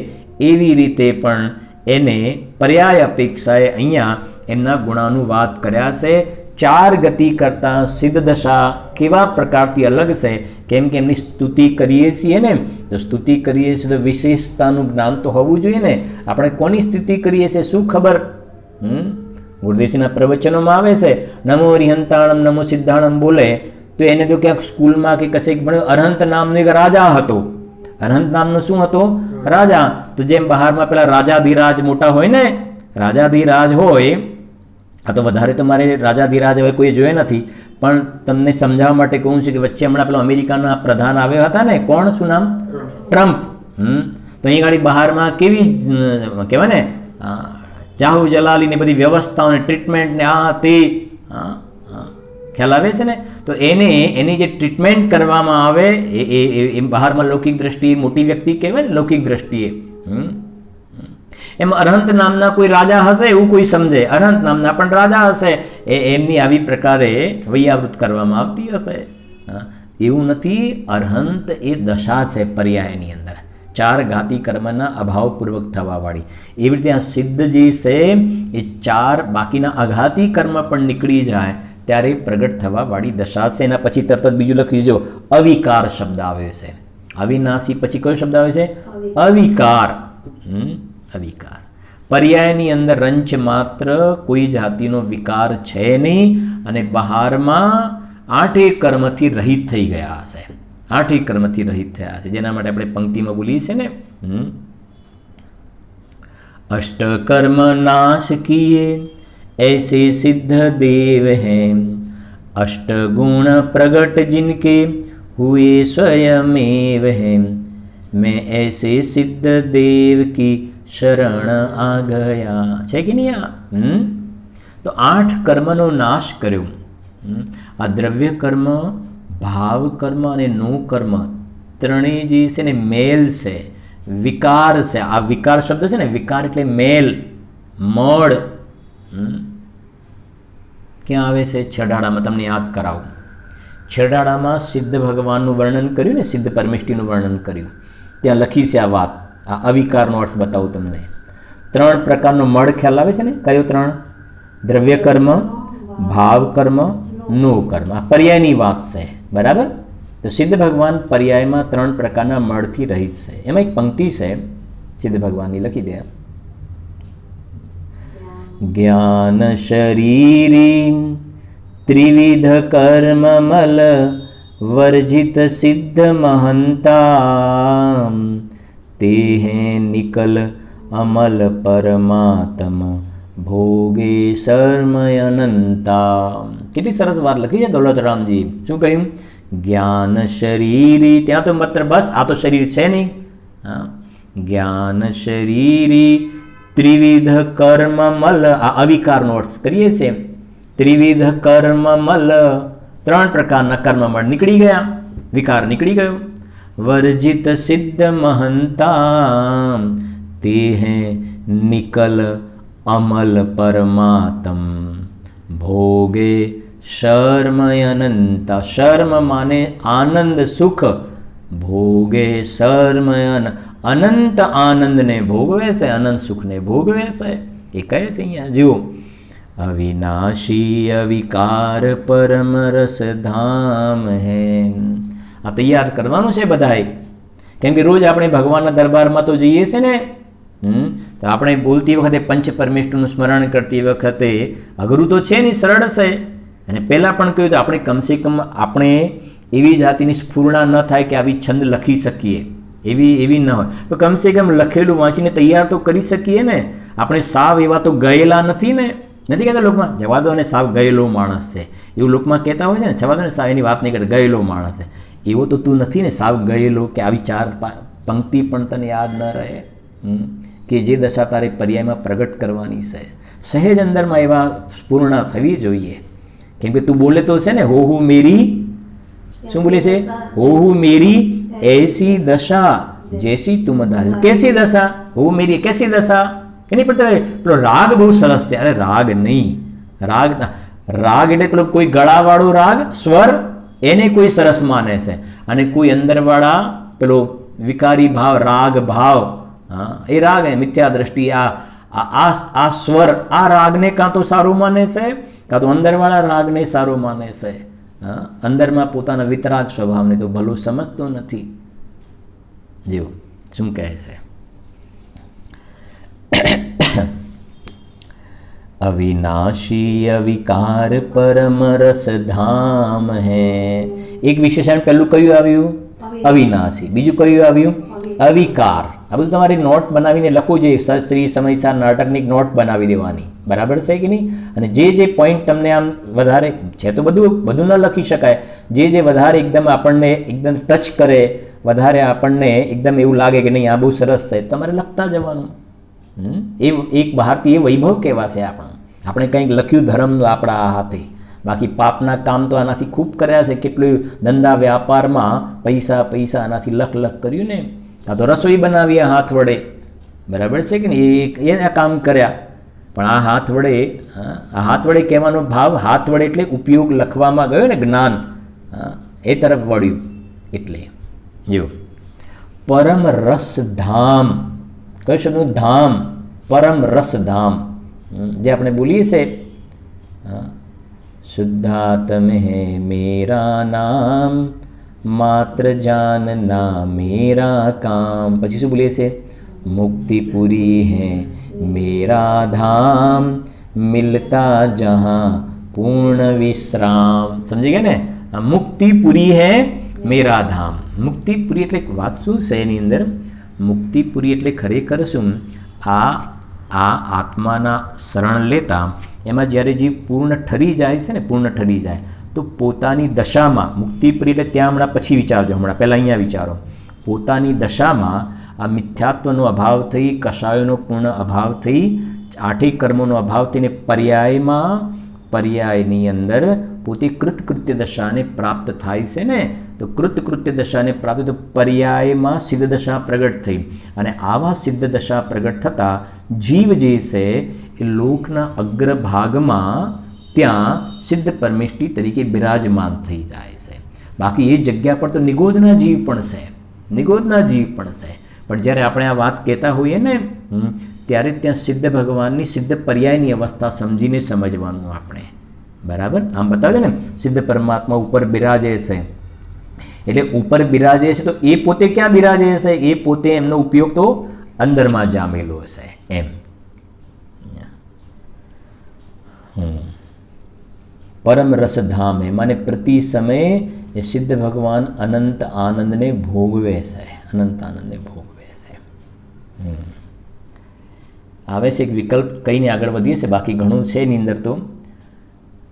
એવી રીતે પણ એને પર્યાય અપેક્ષાએ અહીંયા એમના ગુણાનુવાદ કર્યા છે. ચાર ગતિ કરતાં સિદ્ધ દશા કેવા પ્રકારથી અલગ છે? કેમ કે એમની સ્તુતિ કરીએ છીએ ને, તો સ્તુતિ કરીએ છીએ તો વિશેષતાનું જ્ઞાન તો હોવું જોઈએ ને. આપણે કોની સ્તુતિ કરીએ છીએ શું ખબર? ગુરુદેવજીના પ્રવચનોમાં આવે છે, નમો હરિહંતાણમ નમો સિદ્ધાણમ બોલે તો એને તો ક્યાંક સ્કૂલમાં કે કશેક ભણ્યો, અરહંત નામનો એક રાજા હતો. અરહંત નામનો શું હતો? રાજા. તો જેમ બહારમાં પેલા રાજાધિરાજ મોટા હોય ને, રાજાધિરાજ હોય, આ તો વધારે તો મારે રાજાધિરાજ હવે કોઈ જોયે નથી, પણ તમને સમજાવવા માટે કહું છું કે વચ્ચે હમણાં પેલો અમેરિકાના પ્રધાન આવ્યા હતા ને, કોણ, શું નામ? ટ્રમ્પ. તો અહીં ગાડી બહારમાં કેવી કહેવાય ને, જાહુ જલાલી ને બધી વ્યવસ્થાઓ ને ટ્રીટમેન્ટ ને આ તે, ખ્યાલ આવે છે ને? તો એની જે ટ્રીટમેન્ટ કરવામાં આવે એ બહારમાં લૌકિક દ્રષ્ટિએ મોટી વ્યક્તિ કહેવાય ને, લૌકિક દ્રષ્ટિએ. એમ અરહંત નામના કોઈ રાજા હશે એવું કોઈ સમજે, અરહંત નામના પણ રાજા હશે, એમની આવી પ્રકારે વૈયાવૃત કરવામાં આવતી હશે. એવું નથી. અરહંત એ દશા છે પર્યાયની અંદર, ચાર ઘાતી કર્મના અભાવપૂર્વક થવાવાળી. એવી રીતે આ સિદ્ધ જે છે એ ચાર બાકીના અઘાતી કર્મ પણ નીકળી જાય ત્યારે પ્રગટ થવાવાળી દશા છે. એના પછી તરત જ બીજું લખી જો, અવિકાર શબ્દ આવે છે. અવિનાશી પછી કયો શબ્દ આવે છે? અવિકાર. અવિકાર. પર્યાયની અંદર રંચ માત્ર કોઈ જાતિનો વિકાર છે નહીં, અને બહારમાં આઠે કર્મથી રહિત થઈ ગયા હશે. આઠે કર્મથી રહિત થયા છે, જેના માટે આપણે પંક્તિમાં બોલીએ છીએ ને, અષ્ટકર્મ નાશ કિએ ऐसे सिद्ध देव हैं, अष्टगुण प्रगट जिनके हुए स्वयमेव हैं। मैं ऐसे सिद्ध देव की शरण आ गया। છે કે નહીં આ? તો 8 કર્મનો નાશ કર્યો। આ દ્રવ્ય કર્મ, ભાવ કર્મ અને નો કર્મ ત્રણેય જે છે ને મેલ છે, વિકાર છે। આ વિકાર શબ્દ છે ને, વિકાર એટલે મેલ, મળ। ક્યાં આવે છે? છેડાડામાં। તમને યાદ કરાવું, છેડાડામાં સિદ્ધ ભગવાનનું વર્ણન કર્યું ને, સિદ્ધ પરમેષ્ઠીનું વર્ણન કર્યું, ત્યાં લખી છે આ વાત। આ અવિકારનો અર્થ બતાવું તમને। 3 પ્રકારનો મળ ખ્યાલ આવે છે ને? કયો 3? દ્રવ્ય કર્મ, ભાવ કર્મ, નો કર્મ। આ પર્યાયની વાત છે, બરાબર? તો સિદ્ધ ભગવાન પર્યાયમાં 3 પ્રકારના મળથી રહિત છે। એમાં એક પંક્તિ છે સિદ્ધ ભગવાનની, લખી દે। જ્ઞાન શરીરી ત્રિવિધ કર્મ મલ वर्जित सिद्ध महंता ते हैं निकल अमल परमात्म भोगे शर्मय अनंता। કેટલી સરસ વાત લખી છે દોલતરામજી। શું કહ્યું? જ્ઞાન શરીરી, ત્યાં તો માત્ર બસ આ તો શરીર છે નહીં। હા, જ્ઞાન શરીરી ત્રિવિધ કર્મ મલ, આ અવિકારનો અર્થ કરીએ છીએ। ત્રિવિધ કર્મ મલ, 3 પ્રકારના કર્મમળ નીકળી ગયા, વિકાર નીકળી ગયો। વર્જિત સિદ્ધ મહંતા તે હૈ નિકલ અમલ પરમાત્મ ભોગે શર્મય અનંતા। શર્મ માને આનંદ સુખ, ભોગે શર્મય અનંત આનંદને ભોગવે છે, અનંત સુખને ભોગવે છે। એ કહે છે અહીંયા જુઓ, अविनाशी अविकार परम रस धाम है। આ તૈયાર કરવાનું છે બધાએ, કેમ કે રોજ આપણે ભગવાનના દરબારમાં તો જઈએ છીએ ને, તો આપણે બોલતી વખતે પંચ પરમેષ્ઠનું સ્મરણ કરતી વખતે અઘરું તો છે નહીં, સરળ છે। અને પહેલાં પણ કહ્યું તો આપણે કમસે કમ આપણે એવી જાતિની સ્ફૂર્ણા ન થાય કે આવી છંદ લખી શકીએ, એવી ન હોય, તો કમસે કમ લખેલું વાંચીને તૈયાર તો કરી શકીએ ને। આપણે સાવ એવા તો ગયેલા નથી ને, નથી કહેતા લોકમાં જવા દો ને સાવ ગયેલો માણસ છે, એવું લોકમાં કહેતા હોય છે ને, જવા દો ને સાવ એની વાત નહીં કરે, ગયેલો માણસ છે। એવો તો તું નથી ને સાવ ગયેલો, કે આવી 4 પંક્તિ પણ તને યાદ ન રહે, કે જે દશા તારે પર્યાયમાં પ્રગટ કરવાની છે। સહેજ અંદરમાં એવા સ્ફૂર્ણા થવી જોઈએ, કેમ કે તું બોલે તો છે ને, હો હું મેરી, શું બોલે છે? હો હું મેરી ऐसी दशा जैसी तुम दाल। कैसी दशा? हो मेरी कैसी दशा કે નહીં? પણ પેલો રાગ બહુ સરસ છે। અરે રાગ નહીં, રાગ એટલે પેલો કોઈ ગળાવાળો રાગ, સ્વર, એને કોઈ સરસ માને છે, અને કોઈ અંદરવાળા પેલો વિકારી ભાવ, રાગ ભાવ, હા એ રાગ એ મિથ્યા દ્રષ્ટિ, આ સ્વર, આ રાગને કાં તો સારું માને છે, કાં તો અંદરવાળા રાગને સારું માને છે। હા, અંદરમાં પોતાના વિતરાગ સ્વભાવને તો ભલું સમજતો નથી। જો શું કહે છે, अविनाशी अविकार परम रस धाम है। एक विशेषण पहलू कયું આવ્યું? અવિનાશી। બીજું કયું આવ્યું? અવિકાર। આ બધું તમારે નોટ બનાવીને લખવું જોઈએ, શાસ્ત્રી સમયસાર નાટકની નોટ બનાવી દેવાની, બરાબર છે કે નહીં? અને જે પોઈન્ટ તમને આમ વધારે છે, તો બધું ન લખી શકાય, જે વધારે એકદમ આપણને એકદમ ટચ કરે, વધારે આપણને એકદમ એવું લાગે કે નહીં આ બહુ સરસ છે, તમારે લખતા જવાનું। એ એક બહારથી એ વૈભવ કહેવા છે આપણે કંઈક લખ્યું ધર્મનું આપણા હાથે, બાકી પાપના કામ તો આનાથી ખૂબ કર્યા છે। કેટલું ધંધા વ્યાપારમાં પૈસા આનાથી લખ કર્યું ને, કાં તો રસોઈ બનાવી હાથ વડે, બરાબર છે કે નહીં? એના કામ કર્યા, પણ આ હાથ વડે કહેવાનો ભાવ, હાથ વડે એટલે ઉપયોગ લખવામાં ગયો ને, જ્ઞાન એ તરફ વળ્યું। એટલે જો પરમ રસ ધામ, કયો શબ્દ? ધામ, પરમ રસ ધામ, જે આપણે બોલીએ છે શુદ્ધાત્મ હે મેરા નામ માત્ર જાનના મેરા કામ। પછી શું બોલીએ છે? મુક્તિપુરી હે મેરા ધામ મિલતા જહાં પૂર્ણ વિશ્રામ। સમજી ગયા ને? મુક્તિપુરી હે મેરા ધામ। મુક્તિપુરી એટલે વાત શું છે એની અંદર? મુક્તિપુરી એટલે ખરેખર શું? આ આત્માના શરણ લેતા એમાં જ્યારે જીવ પૂર્ણ ઠરી જાય છે ને, પૂર્ણ ઠરી જાય તો પોતાની દશામાં મુક્તિપ્રિય, એટલે ત્યાં હમણાં પછી વિચારજો, હમણાં પહેલાં અહીંયા વિચારો. પોતાની દશામાં આ મિથ્યાત્વનો અભાવ થઈ, કષાયોનો પૂર્ણ અભાવ થઈ, આઠેય કર્મોનો અભાવ થઈને પર્યાયની અંદર પોતે કૃતકૃત્ય દશાને પ્રાપ્ત થાય છે ને. તો કૃતકૃત્ય દશાને પ્રાપ્ત તો પર્યાયમાં સિદ્ધ દશા પ્રગટ થઈ, અને આવા સિદ્ધ દશા પ્રગટ થતાં જીવ જે છે એ લોકના અગ્રભાગમાં ત્યાં સિદ્ધ પરમેષ્ઠી તરીકે બિરાજમાન થઈ જાય છે. બાકી એ જગ્યા પર તો નિગોદના જીવ પણ છે, નિગોદના જીવ પણ છે. પણ જ્યારે આપણે આ વાત કહેતા હોઈએ ને ત્યારે ત્યાં સિદ્ધ ભગવાનની સિદ્ધ પર્યાયની અવસ્થા સમજીને સમજવાનું આપણે, બરાબર. આમ બતાવે ને સિદ્ધ પરમાત્મા ઉપર બિરાજે છે, એટલે ઉપર બિરાજે છે તો એ પોતે ક્યાં બિરાજે છે? એ પોતે એમનો ઉપયોગ તો અંદરમાં જામેલો છે એમ. પરમ રસધામ है माने प्रति समय ये सिद्ध भगवान अनंत आनंद ने भोगवे છે, अनंत आनंद ने भोगवे છે. આવે છે એક વિકલ્પ કહીને આગળ વધીએ છે, બાકી ઘણું છે એની અંદર. તો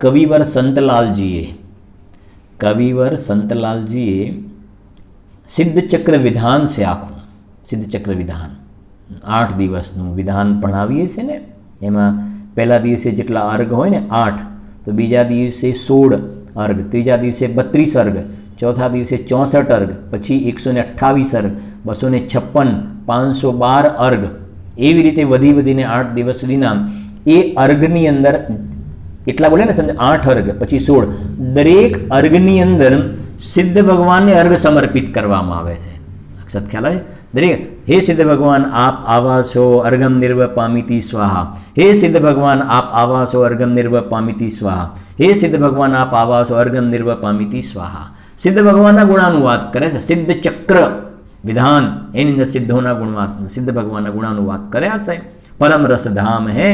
કવિવર સંતલાલજીએ સિદ્ધ ચક્ર વિધાન છે, આખું સિદ્ધ ચક્ર વિધાન 8 દિવસનું વિધાન ભણાવીએ છે ને. એમાં પહેલા દિવસે જેટલા અર્ઘ હોય ને 8, તો બીજા દિવસે 16 અર્ઘ, ત્રીજા દિવસે 32 અર્ઘ, ચોથા દિવસે 64 અર્ઘ, પછી 128 અર્ઘ, 256, 512 અર્ઘ, એવી રીતે વધીને 8 દિવસ સુધીના એ અર્ઘની અંદર એટલા બોલે ને સમજ, 8 અર્ઘ પછી 16, દરેક અર્ઘની અંદર સિદ્ધ ભગવાનને અર્ઘ સમર્પિત કરવામાં આવે છે. અક્ષત ખ્યાલ આવે? દરેક હે સિદ્ધ ભગવાન આપ આવા છો અર્ઘમ નિર્વ પામિતિ સ્વાહા, હે સિદ્ધ ભગવાન આપ આવા છો અર્ઘમ નિર્વ પામિતિ સ્વાહા, હે સિદ્ધ ભગવાન આપ આવા છો અર્ઘમ નિર્વ પામિતિ સ્વાહા. સિદ્ધ ભગવાનના ગુણાનુવાદ કરે છે. સિદ્ધ ચક્ર વિધાન એની અંદર સિદ્ધોના ગુણવાદ, સિદ્ધ ભગવાનના ગુણાનુવાદ કર્યા છે. પરમ રસધામ હે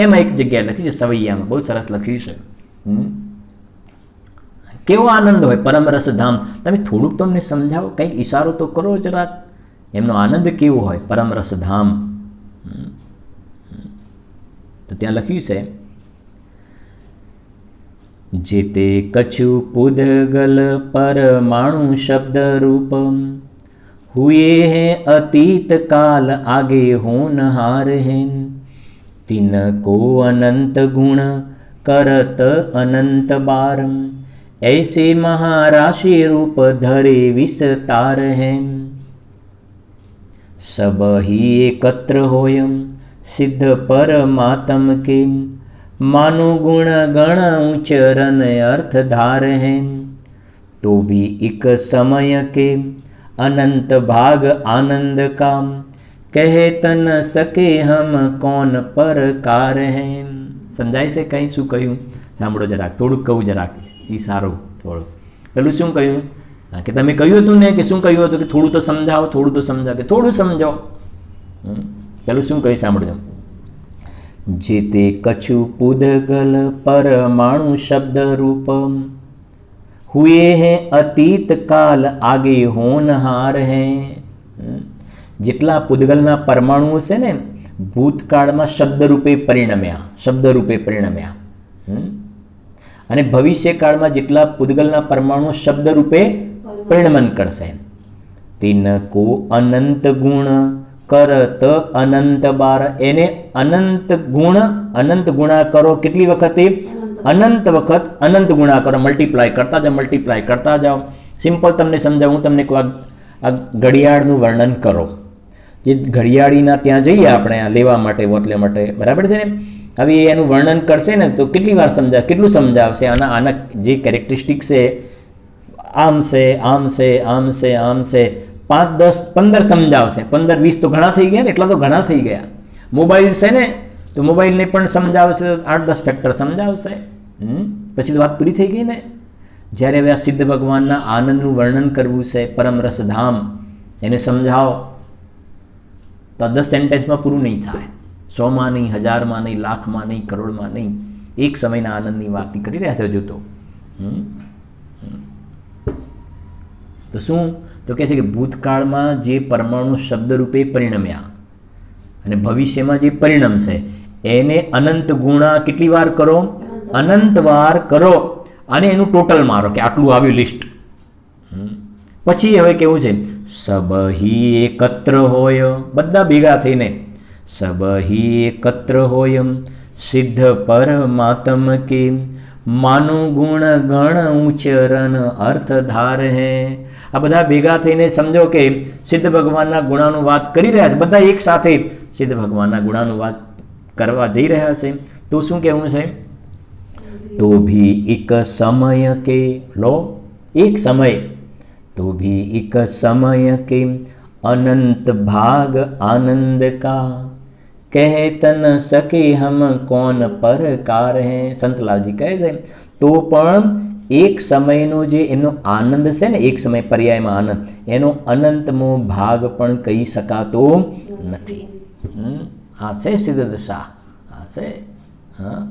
એમાં એક જગ્યાએ લખી છે સવૈયામાં, બહુ સરસ લખ્યું છે. કેવો આનંદ હોય પરમ રસધામ. તમે થોડુંક તમને સમજાવો, કંઈક ઈશારો તો કરો જરાક. એમનો આનંદ કેવો હોય પરમ રસધામ. તો ત્યાં લખ્યું છે જેતે કछु પુદગલ પરમાણુ શબ્દ રૂપમ हुए हैं अतीत काल आगे होनहार हैं, तिनको अनंत गुण करत अनंत बार, ऐसे महाराशि रूप धरे विस्तार हैं. सब ही एकत्र होयम सिद्ध परमात्म के, मानो गुण गण उच्चरण अर्थ धार हैं, तो भी एक समय के अनंत भाग आनंद का, कहत न सके हम कौन परकार हैं. સમજાય છે કંઈ શું કહ્યું? સાંભળો જરાક, થોડુંક કહું જરાક, એ સારું. થોડું પેલું શું કહ્યું કે તમે કહ્યું હતું ને કે શું કહ્યું હતું કે થોડું તો સમજાવો, થોડું તો સમજાવો, કે થોડું સમજાવો. પેલું શું કહ્યું સાંભળજો. જે તે કछु પુદગલ પરમાણુ શબ્દ રૂપમ हुए हैं अतीत काल आगे होनहार हैं. જેટલા પુદગલના પરમાણુઓ છે ને ભૂતકાળમાં શબ્દરૂપે પરિણમ્યા, અને ભવિષ્યકાળમાં જેટલા પુદગલના પરમાણુઓ શબ્દરૂપે પરિણમન કરશે. તિनको અનંત ગુણ કરત અનંત બાર, એને અનંત ગુણા કરો. કેટલી વખતે? અનંત વખત અનંત ગુણા કરો, મલ્ટીપ્લાય કરતા જાઓ. સિમ્પલ તમને સમજાવું, હું તમને કહું, આ ઘડિયાળનું વર્ણન કરો. જે ઘડિયાળીના ત્યાં જઈએ આપણે આ લેવા માટે, વોટલે માટે, બરાબર છે ને. હવે એનું વર્ણન કરશે ને તો કેટલી વાર કેટલું સમજાવશે? આના જે કેરેક્ટરિસ્ટિક છે, આમ છે, 5, 10, 15 સમજાવશે. 15, 20 તો ઘણા થઈ ગયા ને, એટલા તો ઘણા થઈ ગયા. મોબાઈલ છે ને તો મોબાઈલને પણ સમજાવશે, 8-10 ફેક્ટર સમજાવશે. પછી તો વાત પૂરી થઈ ગઈ ને. જ્યારે હવે આ સિદ્ધ ભગવાનના આનંદનું વર્ણન કરવું છે, પરમ રસધામ, એને સમજાવો તો 10 સેન્ટેન્સમાં પૂરું નહીં થાય. 100માં નહીં, 1000માં નહીં, લાખમાં નહીં, કરોડમાં નહીં. એક સમયના આનંદની વાત કરી રહ્યા છે હજુ તો. તો શું તો કહે છે કે ભૂતકાળમાં જે પરમાણુ શબ્દરૂપે પરિણમ્યા અને ભવિષ્યમાં જે પરિણમશે એને અનંત ગુણા કેટલી વાર કરો? અનંત વાર કરો અને એનું ટોટલ મારો કે આટલું આવ્યું લિસ્ટ. પછી હવે કેવું છે? સબહી એકત્ર હોય, બધા ભેગા થઈને સબહી એકત્ર હોય સિદ્ધ પરમાત્મ કે માનો ગુણ ગણ ઉચ્ચરણ અર્થ ધાર હે. આ બધા ભેગા થઈને સમજો કે સિદ્ધ ભગવાનના ગુણાનું વાત કરી રહ્યા છે. બધા એક સાથે સિદ્ધ ભગવાનના ગુણાનું વાત કરવા જઈ રહ્યા છે. તો શું કહેવું છે? તો ભી એક સમય કે લો, એક સમય, તો ભી એક સમય કે अनंत भाग आनंद का कहत न सके हम कौन परकार है. સંતલાલજી કહે છે તો પણ એક સમયનો જે એનો આનંદ છે ને, એક સમય પર્યાયમાં આનંદ, એનો અનંતમો ભાગ પણ કહી શકાતો નથી. આ છે સિદ્ધ દશા, આ છે. હા,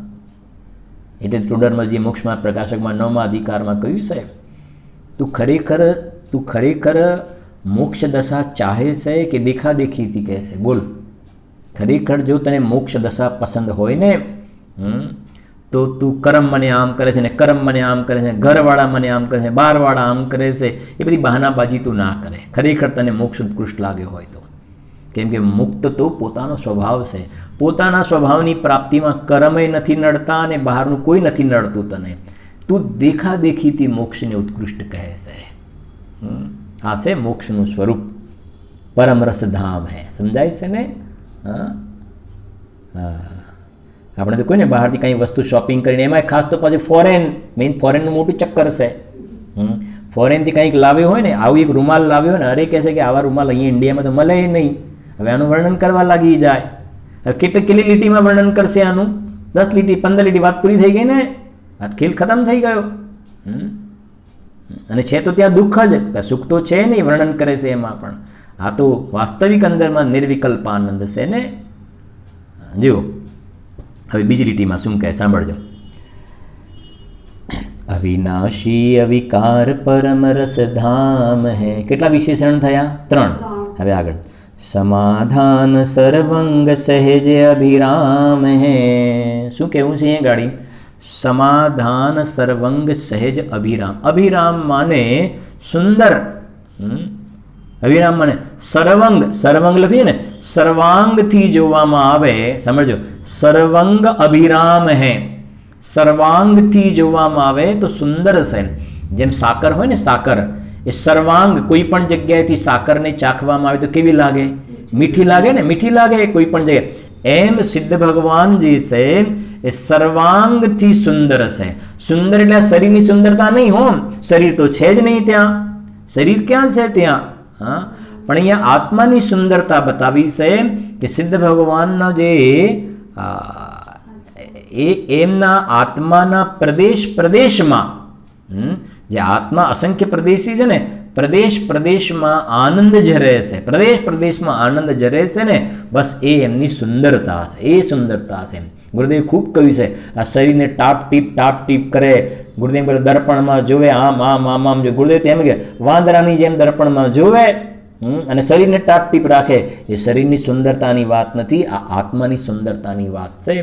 એટલે ટુડરમલજી મોક્ષમાં પ્રકાશકમાં 9મા અધિકારમાં કહ્યું છે, તું ખરેખર મોક્ષ દશા ચાહે છે કે દેખાદેખીથી કહે છે? બોલ. ખરેખર જો તને મોક્ષ દશા પસંદ હોય ને તો તું કરમ મને આમ કરે છે ને કરમ મને આમ કરે છે, ઘરવાળા મને આમ કરે છે, બારવાળા આમ કરે છે, એ બધી બહાનાબાજી તું ના કરે. ખરેખર તને મોક્ષ ઉત્કૃષ્ટ લાગ્યો હોય તો. કેમ કે મુક્ત તો પોતાનો સ્વભાવ છે. પોતાના સ્વભાવની પ્રાપ્તિમાં કર્મય નથી નડતા અને બહારનું કોઈ નથી નડતું તને. તું દેખાદેખીથી મોક્ષને ઉત્કૃષ્ટ કહે છે. આ છે મોક્ષનું સ્વરૂપ, પરમ રસધામ હે. સમજાય છે ને? હા, આપણે તો કોઈને બહારથી કંઈ વસ્તુ શોપિંગ કરીને, એમાં ખાસ તો પછી ફોરેનનું મોટું ચક્કર છે. ફોરેનથી કંઈક લાવ્યો હોય ને, આવું એક રૂમાલ લાવ્યો હોય ને, અરે કહે છે કે આવા રૂમાલ અહીંયા ઇન્ડિયામાં તો મળે નહીં. હવે આનું વર્ણન કરવા લાગી જાય. હવે કેટલી લીટીમાં વર્ણન કરશે આનું? 10 લીટી 15 લીટી, વાત પૂરી થઈ ગઈ ને, વાત ખેલ ખતમ થઈ ગયો. અને છે તો ત્યાં દુઃખ જ, સુખ તો છે નહીં, વર્ણન કરે છે એમાં પણ. આ તો વાસ્તવિક અંદરમાં નિર્વિકલ્પ આનંદ છે ને. જુઓ હવે બીજી લીટીમાં શું કહે, સાંભળજો. અવિનાશી અવિકાર પરમ રસધામ હે. કેટલા વિશેષણ થયા? 3. હવે આગળ. સમાધાન સર્વંગ સહેજ અભિરામ હે. શું કહેવું છે એ ગાડી? સમાધાન સર્વંગ સહેજ અભિરામ. અભિરામ માને સુંદર. અભિરામ માને સર્વંગ. સર્વંગ લખીએ ને, સર્વાંગથી જોવામાં આવે. સમજો, સર્વંગ અભિરામ હે. સર્વાંગથી જોવામાં આવે તો સુંદર છે. જેમ સાકર હોય ને, સાકર એ સર્વાંગ, કોઈ પણ જગ્યાએથી સાકરને ચાખવામાં આવે તો કેવી લાગે? મીઠી લાગે ને, મીઠી લાગે કોઈ પણ જગ્યાએ. એમ સિદ્ધ ભગવાન જે છે એ સર્વાંગથી સુંદર છે. સુંદર એટલે શરીરની સુંદરતા નહીં હો, શરીર તો છે જ નહીં ત્યાં. શરીર ક્યાં છે ત્યાં? હા, પણ અહીંયા આત્માની સુંદરતા બતાવી છે કે સિદ્ધ ભગવાનના જે એમના આત્માના પ્રદેશમાં, જે આત્મા અસંખ્ય પ્રદેશી છે ને, પ્રદેશમાં આનંદ જરે છે. પ્રદેશમાં આનંદ જરે છે ને, બસ એ એમની સુંદરતા છે. એ સુંદરતા છે. ગુરુદેવ ખૂબ કહ્યું છે, આ શરીરને ટાપ ટીપ કરે. ગુરુદેવ દર્પણમાં જોવે, આમ જો. ગુરુદેવ તેમ કે વાંદરાની જેમ દર્પણમાં જોવે અને શરીરને ટાપ ટીપ રાખે. એ શરીરની સુંદરતાની વાત નથી, આ આત્માની સુંદરતાની વાત છે.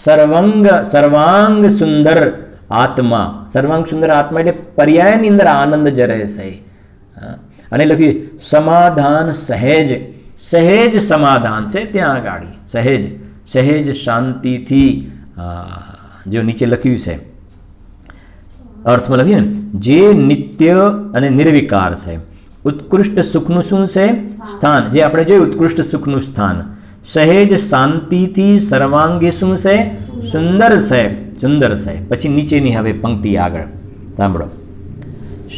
સર્વાંગ સુંદર આત્મા. સર્વાંગ સુંદર આત્મા એટલે પર્યાયની અંદર આનંદ જરે છે. અને લખ્યું સમાધાન સહેજ. સહેજ સમાધાન છે ત્યાં આગળ. સહેજ શાંતિથી. જો નીચે લખ્યું છે અર્થમાં લખ્યું ને, જે નિત્ય અને નિર્વિકાર છે. ઉત્કૃષ્ટ સુખનું શું છે? સ્થાન. જે આપણે જોયું ઉત્કૃષ્ટ સુખનું સ્થાન. સહેજ શાંતિથી સર્વાંગે શું છે? સુંદર છે. પછી નીચેની હવે પંક્તિ આગળ સાંભળો.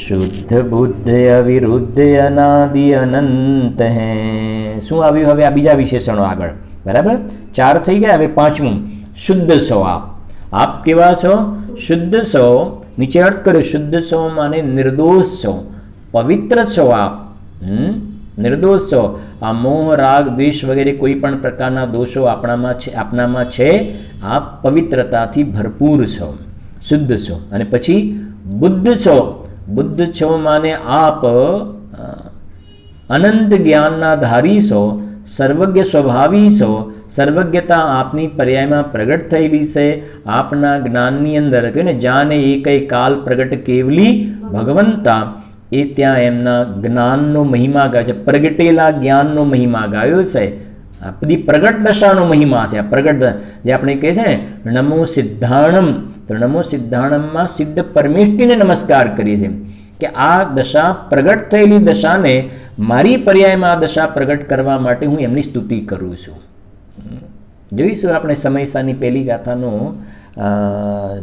શુદ્ધ બુદ્ધ અવિરુદ્ધ અનાદિ અનંત હે. શું આવ્યું હવે? આ બીજા વિશેષણો આગળ. બરાબર, 4 થઈ ગયા. હવે 5મું. શુદ્ધ છો આપ કેવા છો? શુદ્ધ છો. નીચે અર્થ કર્યો. શુદ્ધ છો માને નિર્દોષ છો, પવિત્ર છો આપ. નિર્દોષ છો. આ મોહ રાગ દ્વેષ વગેરે કોઈ પણ પ્રકારના દોષો આપણામાં છે. આપ પવિત્રતાથી ભરપૂર છો, શુદ્ધ છો. અને પછી બુદ્ધ છો. બુદ્ધ છો માને આપ અનંત જ્ઞાનના ધારી છો, સર્વજ્ઞ સ્વભાવી છો, સર્વજ્ઞતા આપની પર્યાયમાં પ્રગટ થયેલી છે, આપના જ્ઞાનની અંદર કહ્યું ને જાને એકય કાલ પ્રગટ કેવલી ભગવંતા, એ ત્યાં એમના જ્ઞાનનો મહિમા ગાયો છે, પ્રગટેલા જ્ઞાનનો મહિમા ગાયો છે. આ બધી પ્રગટ દશાનો મહિમા છે. આ પ્રગટ જે આપણે કહે છે ને નમો સિદ્ધાણમ, તો નમો સિદ્ધાણમમાં સિદ્ધ પરમેષ્ઠીને નમસ્કાર કરીએ છીએ કે આ દશા પ્રગટ થયેલી દશાને મારી પર્યાયમાં આ દશા પ્રગટ કરવા માટે હું એમની સ્તુતિ કરું છું. જોઈશું આપણે સમયસાની પહેલી ગાથાનો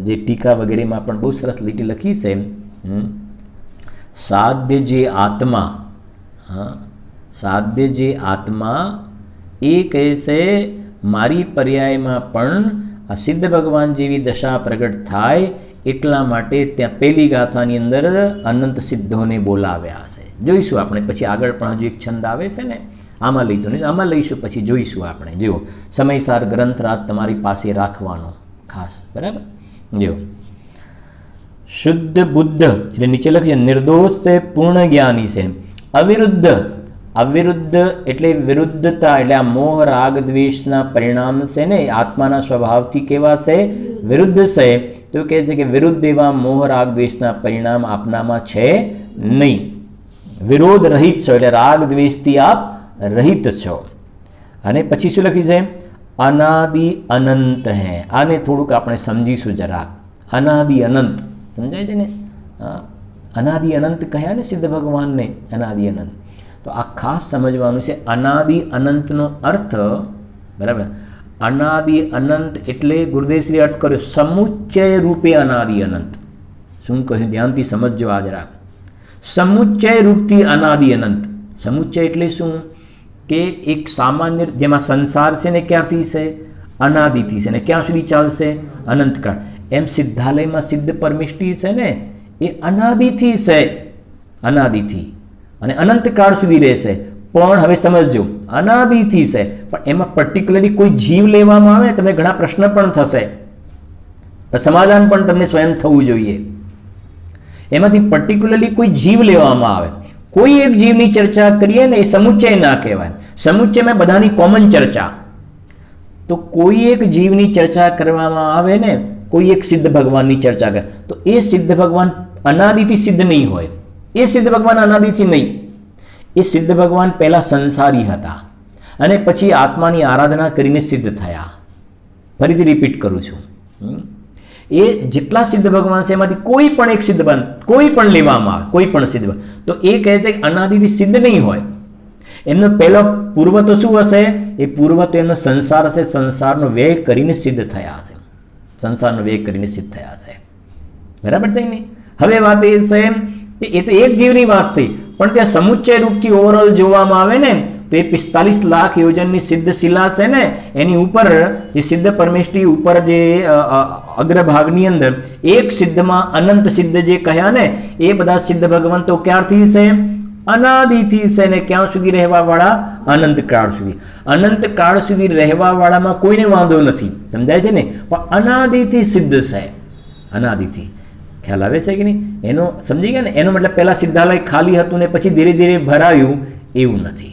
જે ટીકા વગેરેમાં પણ બહુ સરસ લીટી લખી છે. સાધ્ય જે આત્મા, સાધ્ય જે આત્મા એ કહે છે મારી પર્યાયમાં પણ આ સિદ્ધ ભગવાન જેવી દશા પ્રગટ થાય એટલા માટે ત્યાં પહેલી ગાથાની અંદર અનંત સિદ્ધોને બોલાવ્યા છે. જોઈશું આપણે પછી આગળ પણ હજુ એક છંદ આવે છે ને, આમાં લઈ તો નહીં, આમાં લઈશું પછી જોઈશું આપણે. જુઓ સમયસાર ગ્રંથરાજ તમારી પાસે રાખવાનો ખાસ, બરાબર. જુઓ શુદ્ધ બુદ્ધ એટલે નીચે લખીએ નિર્દોષ છે, પૂર્ણ જ્ઞાની છે. અવિરુદ્ધ, અવિરુદ્ધ એટલે વિરુદ્ધતા, એટલે આ મોહ રાગ દ્વેષના પરિણામ છે ને આત્માના સ્વભાવથી કેવા છે? વિરુદ્ધ છે. તો કહે છે કે વિરુદ્ધ એવા મોહ રાગ દ્વેષના પરિણામ આપનામાં છે નહીં. વિરોધ રહિત છો એટલે રાગ દ્વેષથી આપ રહિત છો. અને પછી શું લખ્યું છે? અનાદિ અનંત હૈ. આને થોડુંક આપણે સમજીશું જરાક. અનાદિ અનંત સમજાય છે ને? અનાદિ અનંત કહ્યા ને સિદ્ધ ભગવાનને, અનાદિ અનંત. તો આ ખાસ સમજવાનું છે. અનાદિ અનંતનો અર્થ, બરાબર, અનાદિ અનંત એટલે ગુરુદેવશ્રી અર્થ કર્યો સમુચ્ચય રૂપે અનાદિ અનંત. શું કહ્યું? ધ્યાનથી સમજજો આ જરાક. સમુચ્ચય રૂપથી અનાદિ અનંત. સમુચ્ચય એટલે શું? કે એક સામાન્ય જેમાં સંસાર છે ને ક્યારથી છે? અનાદિથી છે ને ક્યાં સુધી ચાલશે? અનંતકાળ. એમ સિદ્ધાલયમાં સિદ્ધ પરમેષ્ઠી છે ને એ અનાદિથી છે, અનાદિથી, અને અનંતકાળ સુધી રહેશે. પણ હવે સમજજો, અનાદિથી છે પણ એમાં પર્ટિક્યુલરલી કોઈ જીવ લેવામાં આવે તમને ઘણા પ્રશ્ન પણ થશે, સમાધાન પણ તમને સ્વયં થવું જોઈએ. એમાંથી પર્ટિક્યુલરલી કોઈ જીવ લેવામાં આવે, કોઈ એક જીવની ચર્ચા કરીએ ને એ સમુચ્ચય ના કહેવાય. સમુચ્ચયમાં બધાની કોમન ચર્ચા. તો કોઈ એક જીવની ચર્ચા કરવામાં આવે ને, કોઈ એક સિદ્ધ ભગવાનની ચર્ચા કરે તો એ સિદ્ધ ભગવાન અનાદિથી સિદ્ધ નહીં હોય. એ સિદ્ધ ભગવાન અનાદિથી નહીં. એ સિદ્ધ ભગવાન પહેલાં સંસારી હતા અને પછી આત્માની આરાધના કરીને સિદ્ધ થયા. ફરીથી રિપીટ કરું છું, એ જેટલા સિદ્ધ ભગવાન છે એમાંથી કોઈ પણ એક સિદ્ધ ભગવાન કોઈ પણ લેવામાં આવે, કોઈ પણ સિદ્ધ ભગવાન, તો એ કહે છે કે અનાદિથી સિદ્ધ નહીં હોય. એમનો પહેલો પૂર્વ તો શું હશે? એ પૂર્વ તો એમનો સંસાર હશે. સંસારનો વ્યય કરીને સિદ્ધ થયા હશે. સંસારનો વ્યય કરીને સિદ્ધ થયા છે. બરાબર છે નહીં? હવે વાત એ છે કે એ તો એક જીવની વાત થઈ, પણ ત્યાં સમુચ્ચય રૂપથી ઓવરઓલ જોવામાં આવે ને તો એ 45 લાખ યોજનની સિદ્ધ શિલા છે ને એની ઉપર જે સિદ્ધ પરમેષ્ઠી ઉપર જે અગ્રભાગની અંદર એક સિદ્ધમાં અનંત સિદ્ધ જે કહ્યા ને એ બધા સિદ્ધ ભગવંતો ક્યારથી છે? અનાદિથી છે ને ક્યાં સુધી રહેવા વાળા? અનંત કાળ સુધી. અનંત કાળ સુધી રહેવા વાળામાં કોઈને વાંધો નથી, સમજાય છે ને? પણ અનાદિથી સિદ્ધ છે, અનાદિથી. ખ્યાલ આવે છે કે નહીં? એનો સમજી ગયા ને? એનો મતલબ પહેલા સિદ્ધાલય ખાલી હતું ને પછી ધીરે ધીરે ભરાયું એવું નથી.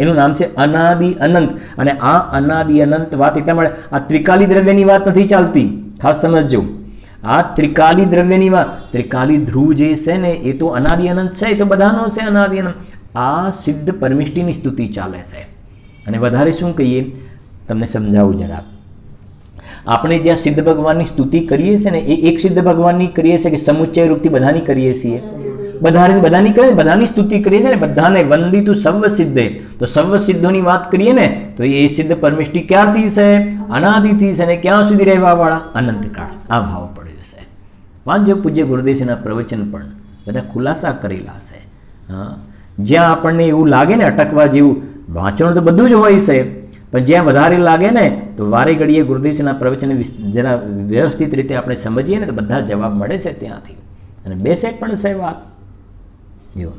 એનું નામ છે અનાદિ અનંત. અને આ અનાદિ અનંત વાત એટલા માટે આ ત્રિકાલી દ્રવ્યની વાત નથી ચાલતી, ખાસ સમજજો. આ ત્રિકાલી દ્રવ્યની વાત, ત્રિકાલી ધ્રુવ જે છે ને એ તો અનાદિ અનંત છે, એ તો બધાનો છે અનાદિ અનંત. આ સિદ્ધ પરમેષ્ઠીની સ્તુતિ ચાલે છે. અને વધારે શું કહીએ તમને સમજાવું જરાક. આપણે જ્યાં સિદ્ધ ભગવાનની સ્તુતિ કરીએ છીએ ને એ એક સિદ્ધ ભગવાનની કરીએ છીએ કે સમુચ્ચય રૂપથી બધાની કરીએ છીએ? બધાની કરીએ, બધાની સ્તુતિ કરીએ છીએ ને, બધાને વંદિતું સર્વ સિદ્ધે. તો સર્વ સિદ્ધોની વાત કરીએ ને તો એ સિદ્ધ પરમેષ્ઠી ક્યારથી છે? અનાદિથી છે ને ક્યાં સુધી રહેવા વાળા? અનંતકાળ. આ ભાવ પડ્યો છે. વાંચજો પૂજ્ય ગુરુદેવના પ્રવચન પણ બધા ખુલાસા કરેલા છે. જ્યાં આપણને એવું લાગે ને અટકવા જેવું, વાંચવાનું તો બધું જ હોય છે, પણ જ્યાં વધારે લાગે ને તો વારે ઘડીએ ગુરુદેવના પ્રવચન જરા વ્યવસ્થિત રીતે આપણે સમજીએ ને તો બધા જવાબ મળે છે ત્યાંથી. અને બેસે પણ છે વાત. જો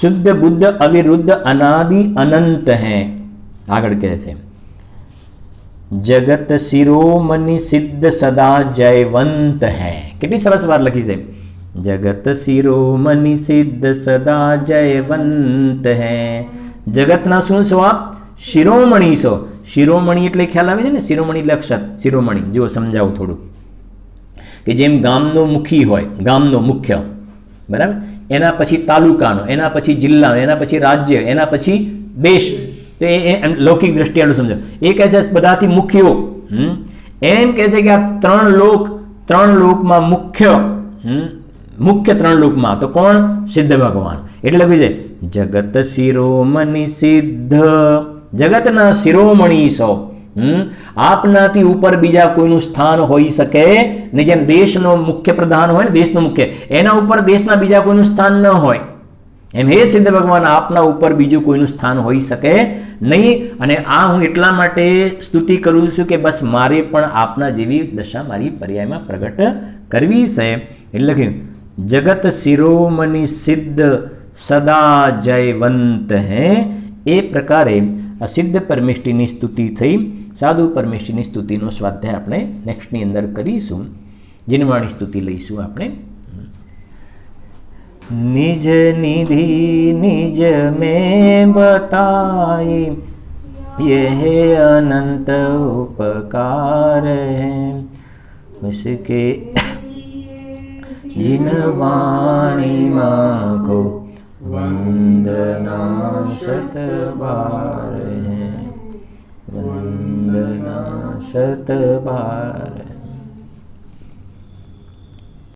શુદ્ધ બુદ્ધ અવિરુદ્ધ અનાદિ અનંત હૈ. આગળ કહે છે જગત શિરોમણિ સિદ્ધ સદા જયવંત હૈ. કેટલી સરસ વાત લખી છે. જગત શિરોમણિ સિદ્ધ સદા જયવંત હૈ. જગતના શું છો આપ? શિરોમણી છો. શિરોમણી એટલે ખ્યાલ આવે છે ને? શિરોમણી એટલે અક્ષત, શિરોમણી. જો સમજાવું થોડું, કે જેમ ગામનો મુખી હોય, ગામનો મુખ્ય, બરાબર, એના પછી તાલુકાનો, એના પછી જિલ્લાનો, એના પછી રાજ્ય, એના પછી દેશ. તો એ લૌકિક દ્રષ્ટિએ આટલું સમજો. એ કહે છે બધાથી મુખ્યો. એમ કહે છે કે આ ત્રણ લોકમાં મુખ્ય, મુખ્ય 3 લોકમાં તો કોણ? સિદ્ધ ભગવાન. એટલે લખ્યું છે જગત શિરોમણી સિદ્ધ, જગતના શિરોમણી છો. આપનાથી ઉપર બીજા કોઈનું સ્થાન હોઈ શકે નહીં. જેમ દેશનો મુખ્ય પ્રધાન હોય ને, દેશનો મુખ્ય, એના ઉપર દેશના બીજા કોઈનું સ્થાન ન હોય, એમ હે સિદ્ધ ભગવાન આપના ઉપર બીજું કોઈનું સ્થાન હોઈ શકે નહીં. અને આ હું એટલા માટે સ્તુતિ કરું છું કે બસ મારે પણ આપના જેવી દશા મારી પર્યાયમાં પ્રગટ કરવી છે. એટલે કે જગત શિરોમણી સિદ્ધ સદા જયવંત હે. એ પ્રકારે આ સિદ્ધ પરમેષ્ઠીની સ્તુતિ થઈ. સાધુ પરમેષ્ઠીની સ્તુતિનો સ્વાધ્યાય આપણે નેક્સ્ટની અંદર કરીશું. જીનવાણી સ્તુતિ લઈશું આપણે. निज निधि निज में बताई, यह अनंत उपकार है, उसके जिन वाणी माँ को वंदना सत बार है, वंदना सत बार.